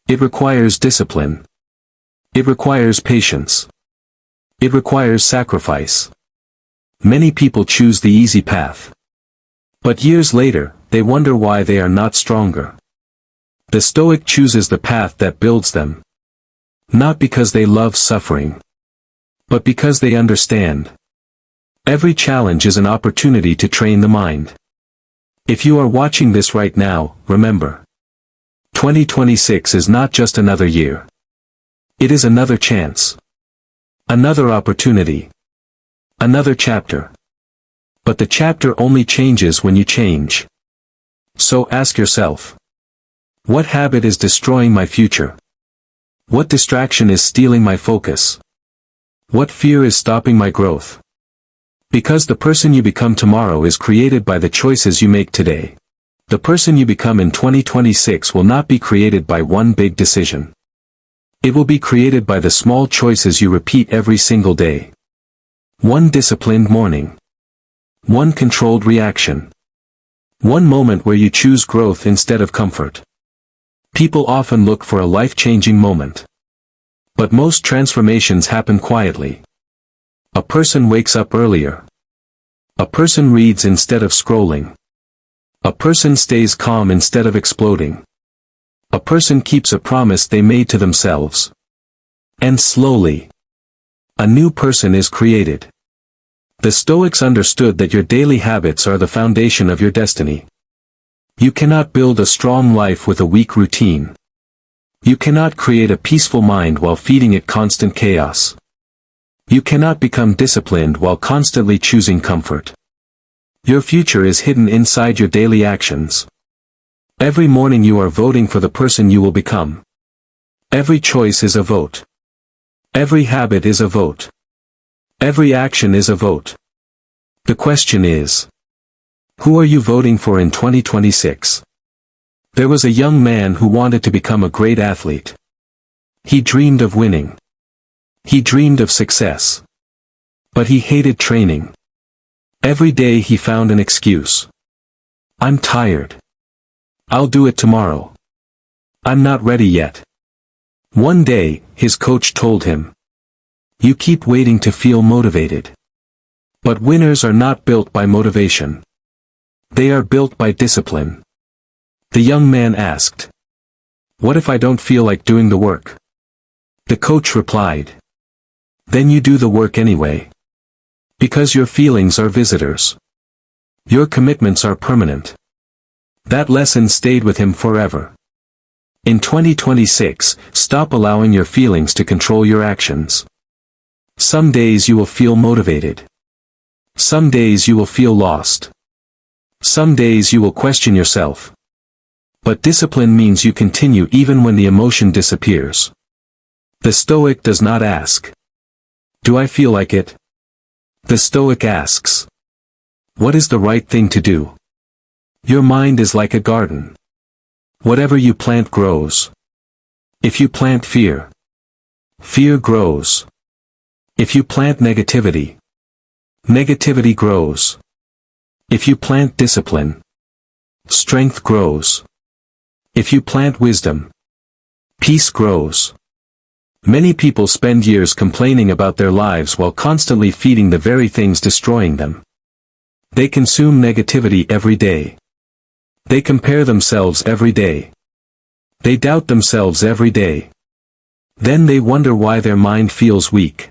It requires discipline. It requires patience. It requires sacrifice. Many people choose the easy path. But years later, they wonder why they are not stronger. The Stoic chooses the path that builds them. Not because they love suffering. But because they understand. Every challenge is an opportunity to train the mind. If you are watching this right now, remember. 2026 is not just another year. It is another chance. Another opportunity. Another chapter. But the chapter only changes when you change. So ask yourself. What habit is destroying my future? What distraction is stealing my focus? What fear is stopping my growth? Because the person you become tomorrow is created by the choices you make today. The person you become in 2026 will not be created by one big decision. It will be created by the small choices you repeat every single day. One disciplined morning. One controlled reaction. One moment where you choose growth instead of comfort. People often look for a life-changing moment. But most transformations happen quietly. A person wakes up earlier. A person reads instead of scrolling. A person stays calm instead of exploding. A person keeps a promise they made to themselves. And slowly, a new person is created. The Stoics understood that your daily habits are the foundation of your destiny. You cannot build a strong life with a weak routine. You cannot create a peaceful mind while feeding it constant chaos. You cannot become disciplined while constantly choosing comfort. Your future is hidden inside your daily actions. Every morning you are voting for the person you will become. Every choice is a vote. Every habit is a vote. Every action is a vote. The question is, who are you voting for in 2026? There was a young man who wanted to become a great athlete. He dreamed of winning. He dreamed of success. But he hated training. Every day he found an excuse. I'm tired. I'll do it tomorrow. I'm not ready yet. One day, his coach told him, "You keep waiting to feel motivated. But winners are not built by motivation. They are built by discipline." The young man asked, "What if I don't feel like doing the work?" The coach replied, "Then you do the work anyway. Because your feelings are visitors. Your commitments are permanent." That lesson stayed with him forever. In 2026, stop allowing your feelings to control your actions. Some days you will feel motivated. Some days you will feel lost. Some days you will question yourself. But discipline means you continue even when the emotion disappears. The Stoic does not ask, "Do I feel like it?" The Stoic asks, "What is the right thing to do?" Your mind is like a garden. Whatever you plant grows. If you plant fear, fear grows. If you plant negativity, negativity grows. If you plant discipline, strength grows. If you plant wisdom, peace grows. Many people spend years complaining about their lives while constantly feeding the very things destroying them. They consume negativity every day. They compare themselves every day. They doubt themselves every day. Then they wonder why their mind feels weak.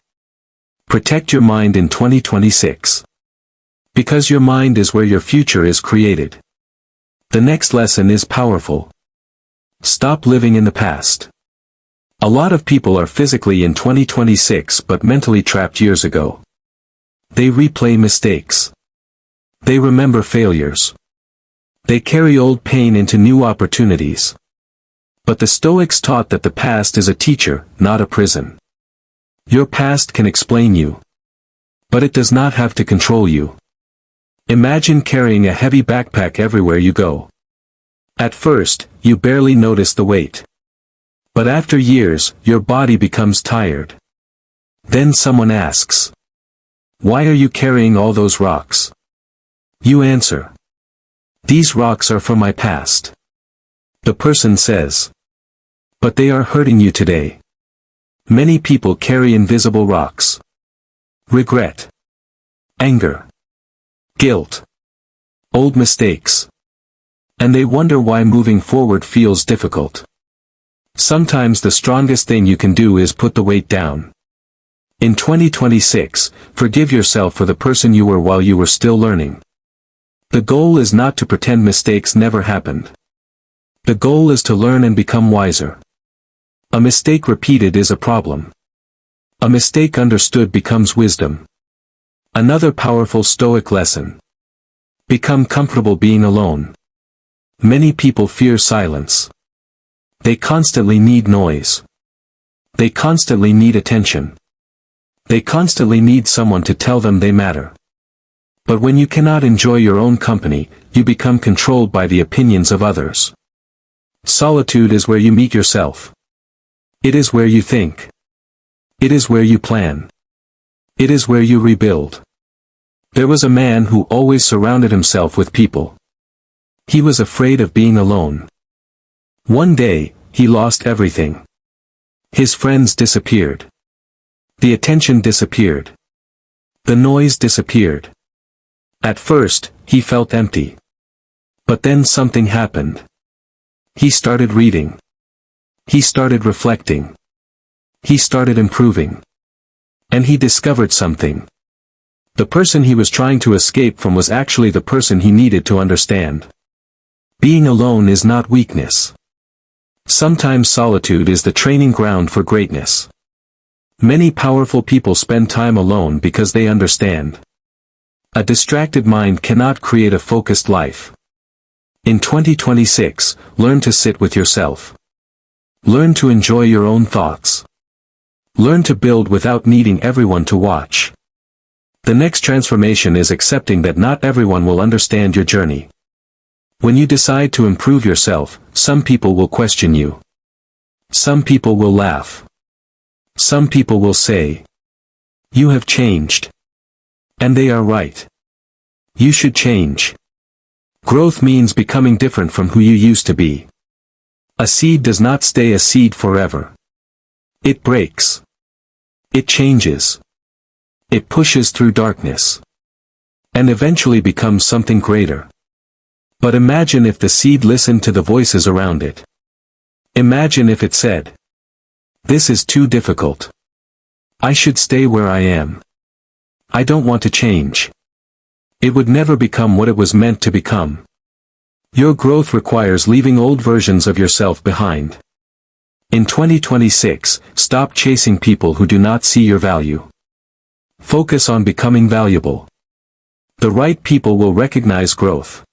Protect your mind in 2026. Because your mind is where your future is created. The next lesson is powerful. Stop living in the past. A lot of people are physically in 2026 but mentally trapped years ago. They replay mistakes. They remember failures. They carry old pain into new opportunities. But the Stoics taught that the past is a teacher, not a prison. Your past can explain you. But it does not have to control you. Imagine carrying a heavy backpack everywhere you go. At first, you barely notice the weight. But after years, your body becomes tired. Then someone asks, "Why are you carrying all those rocks?" You answer, "These rocks are from my past." The person says, "But they are hurting you today." Many people carry invisible rocks. Regret. Anger. Guilt. Old mistakes. And they wonder why moving forward feels difficult. Sometimes the strongest thing you can do is put the weight down. In 2026, forgive yourself for the person you were while you were still learning. The goal is not to pretend mistakes never happened. The goal is to learn and become wiser. A mistake repeated is a problem. A mistake understood becomes wisdom. Another powerful Stoic lesson. Become comfortable being alone. Many people fear silence. They constantly need noise. They constantly need attention. They constantly need someone to tell them they matter. But when you cannot enjoy your own company, you become controlled by the opinions of others. Solitude is where you meet yourself. It is where you think. It is where you plan. It is where you rebuild. There was a man who always surrounded himself with people. He was afraid of being alone. One day, he lost everything. His friends disappeared. The attention disappeared. The noise disappeared. At first, he felt empty. But then something happened. He started reading. He started reflecting. He started improving. And he discovered something. The person he was trying to escape from was actually the person he needed to understand. Being alone is not weakness. Sometimes solitude is the training ground for greatness. Many powerful people spend time alone because they understand. A distracted mind cannot create a focused life. In 2026, learn to sit with yourself. Learn to enjoy your own thoughts. Learn to build without needing everyone to watch. The next transformation is accepting that not everyone will understand your journey. When you decide to improve yourself, some people will question you. Some people will laugh. Some people will say, "You have changed." And they are right. You should change. Growth means becoming different from who you used to be. A seed does not stay a seed forever. It breaks. It changes. It pushes through darkness. And eventually becomes something greater. But imagine if the seed listened to the voices around it. Imagine if it said, "This is too difficult. I should stay where I am. I don't want to change." It would never become what it was meant to become. Your growth requires leaving old versions of yourself behind. In 2026, stop chasing people who do not see your value. Focus on becoming valuable. The right people will recognize growth.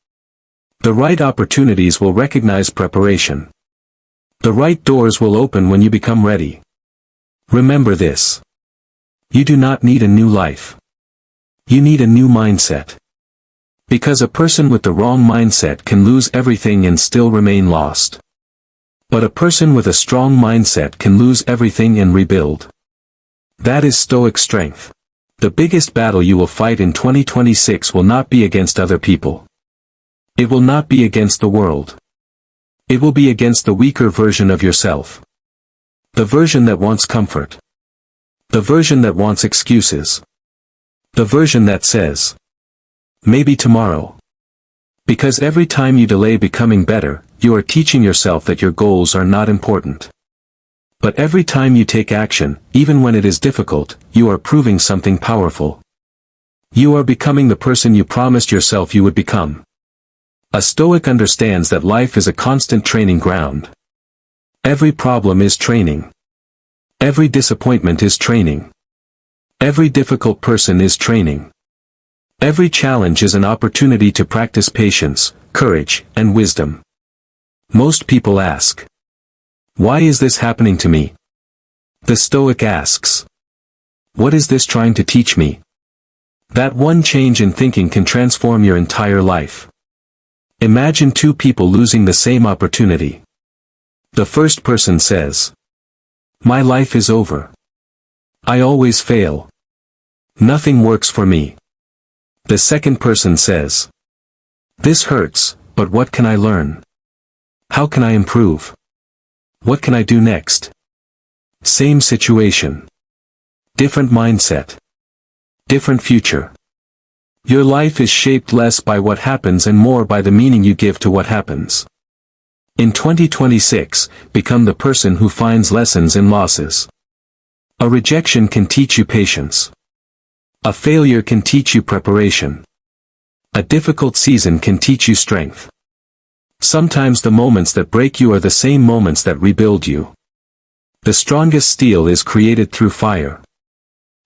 The right opportunities will recognize preparation. The right doors will open when you become ready. Remember this. You do not need a new life. You need a new mindset. Because a person with the wrong mindset can lose everything and still remain lost. But a person with a strong mindset can lose everything and rebuild. That is Stoic strength. The biggest battle you will fight in 2026 will not be against other people. It will not be against the world. It will be against the weaker version of yourself. The version that wants comfort. The version that wants excuses. The version that says, "Maybe tomorrow." Because every time you delay becoming better, you are teaching yourself that your goals are not important. But every time you take action, even when it is difficult, you are proving something powerful. You are becoming the person you promised yourself you would become. A Stoic understands that life is a constant training ground. Every problem is training. Every disappointment is training. Every difficult person is training. Every challenge is an opportunity to practice patience, courage, and wisdom. Most people ask, "Why is this happening to me?" The Stoic asks, "What is this trying to teach me?" That one change in thinking can transform your entire life. Imagine two people losing the same opportunity. The first person says, "My life is over. I always fail. Nothing works for me." The second person says, "This hurts, but what can I learn? How can I improve? What can I do next?" Same situation. Different mindset. Different future. Your life is shaped less by what happens and more by the meaning you give to what happens. In 2026, become the person who finds lessons in losses. A rejection can teach you patience. A failure can teach you preparation. A difficult season can teach you strength. Sometimes the moments that break you are the same moments that rebuild you. The strongest steel is created through fire.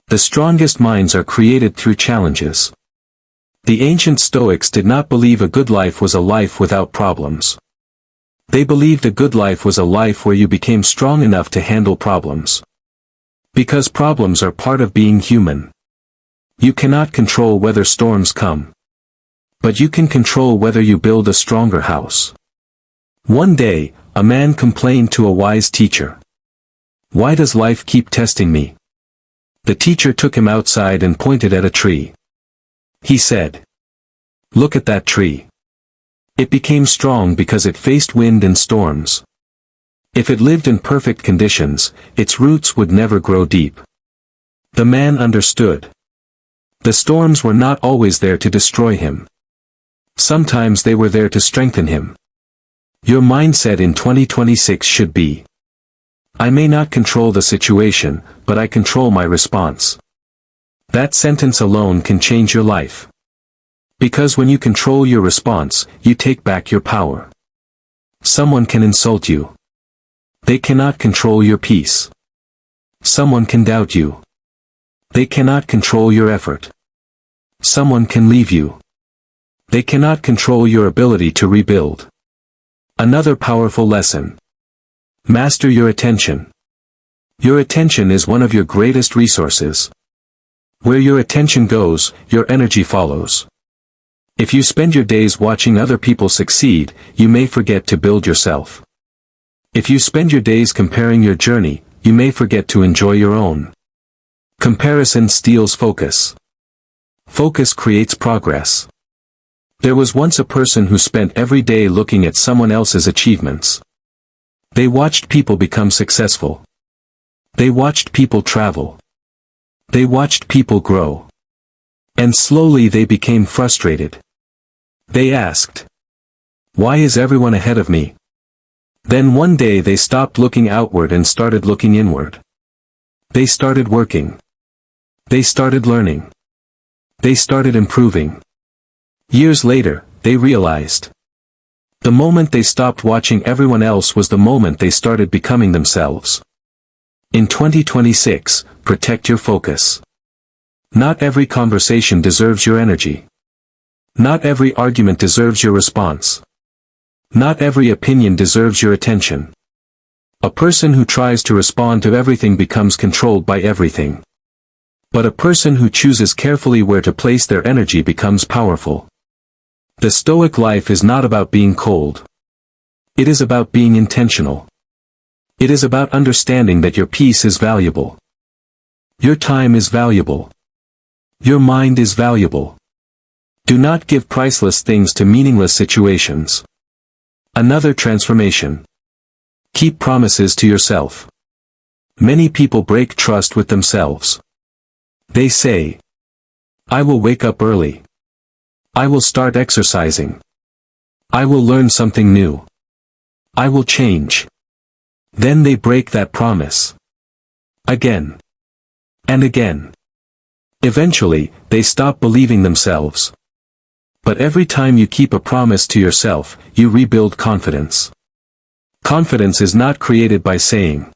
The strongest minds are created through challenges. The ancient Stoics did not believe a good life was a life without problems. They believed a good life was a life where you became strong enough to handle problems. Because problems are part of being human. You cannot control whether storms come. But you can control whether you build a stronger house. One day, a man complained to a wise teacher. "Why does life keep testing me?" The teacher took him outside and pointed at a tree. He said, "Look at that tree. It became strong because it faced wind and storms. If it lived in perfect conditions, its roots would never grow deep." The man understood. The storms were not always there to destroy him. Sometimes they were there to strengthen him. Your mindset in 2026 should be, "I may not control the situation, but I control my response." That sentence alone can change your life. Because when you control your response, you take back your power. Someone can insult you. They cannot control your peace. Someone can doubt you. They cannot control your effort. Someone can leave you. They cannot control your ability to rebuild. Another powerful lesson. Master your attention. Your attention is one of your greatest resources. Where your attention goes, your energy follows. If you spend your days watching other people succeed, you may forget to build yourself. If you spend your days comparing your journey, you may forget to enjoy your own. Comparison steals focus. Focus creates progress. There was once a person who spent every day looking at someone else's achievements. They watched people become successful. They watched people travel. They watched people grow. And slowly they became frustrated. They asked, "Why is everyone ahead of me?" Then one day they stopped looking outward and started looking inward. They started working. They started learning. They started improving. Years later, they realized. The moment they stopped watching everyone else was the moment they started becoming themselves. In 2026, protect your focus. Not every conversation deserves your energy. Not every argument deserves your response. Not every opinion deserves your attention. A person who tries to respond to everything becomes controlled by everything. But a person who chooses carefully where to place their energy becomes powerful. The Stoic life is not about being cold. It is about being intentional. It is about understanding that your peace is valuable. Your time is valuable. Your mind is valuable. Do not give priceless things to meaningless situations. Another transformation. Keep promises to yourself. Many people break trust with themselves. They say, "I will wake up early. I will start exercising. I will learn something new. I will change." Then they break that promise. Again. And again. Eventually, they stop believing themselves. But every time you keep a promise to yourself, you rebuild confidence. Confidence is not created by saying,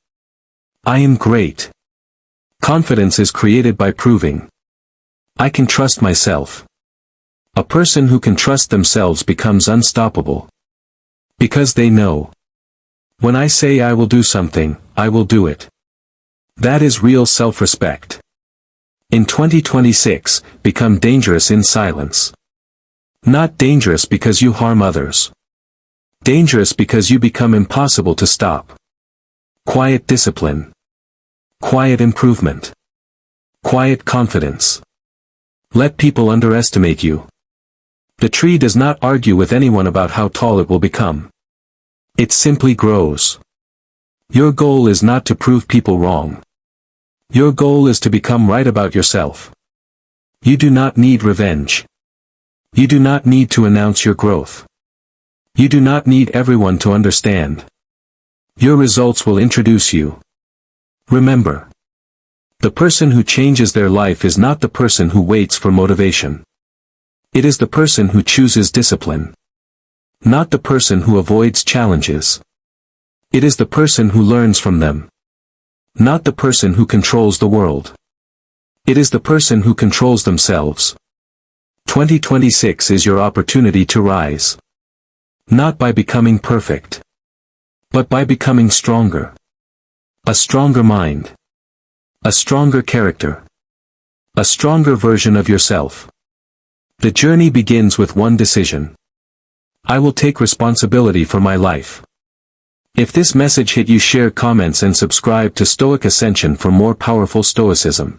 "I am great." Confidence is created by proving, "I can trust myself." A person who can trust themselves becomes unstoppable. Because they know, when I say I will do something, I will do it. That is real self-respect. In 2026, become dangerous in silence. Not dangerous because you harm others. Dangerous because you become impossible to stop. Quiet discipline. Quiet improvement. Quiet confidence. Let people underestimate you. The tree does not argue with anyone about how tall it will become. It simply grows. Your goal is not to prove people wrong. Your goal is to become right about yourself. You do not need revenge. You do not need to announce your growth. You do not need everyone to understand. Your results will introduce you. Remember, the person who changes their life is not the person who waits for motivation. It is the person who chooses discipline. Not the person who avoids challenges. It is the person who learns from them. Not the person who controls the world. It is the person who controls themselves. 2026 is your opportunity to rise. Not by becoming perfect, but by becoming stronger. A stronger mind. A stronger character. A stronger version of yourself. The journey begins with one decision. I will take responsibility for my life. If this message hit you, share, comments and subscribe to Stoic Ascension for more powerful Stoicism.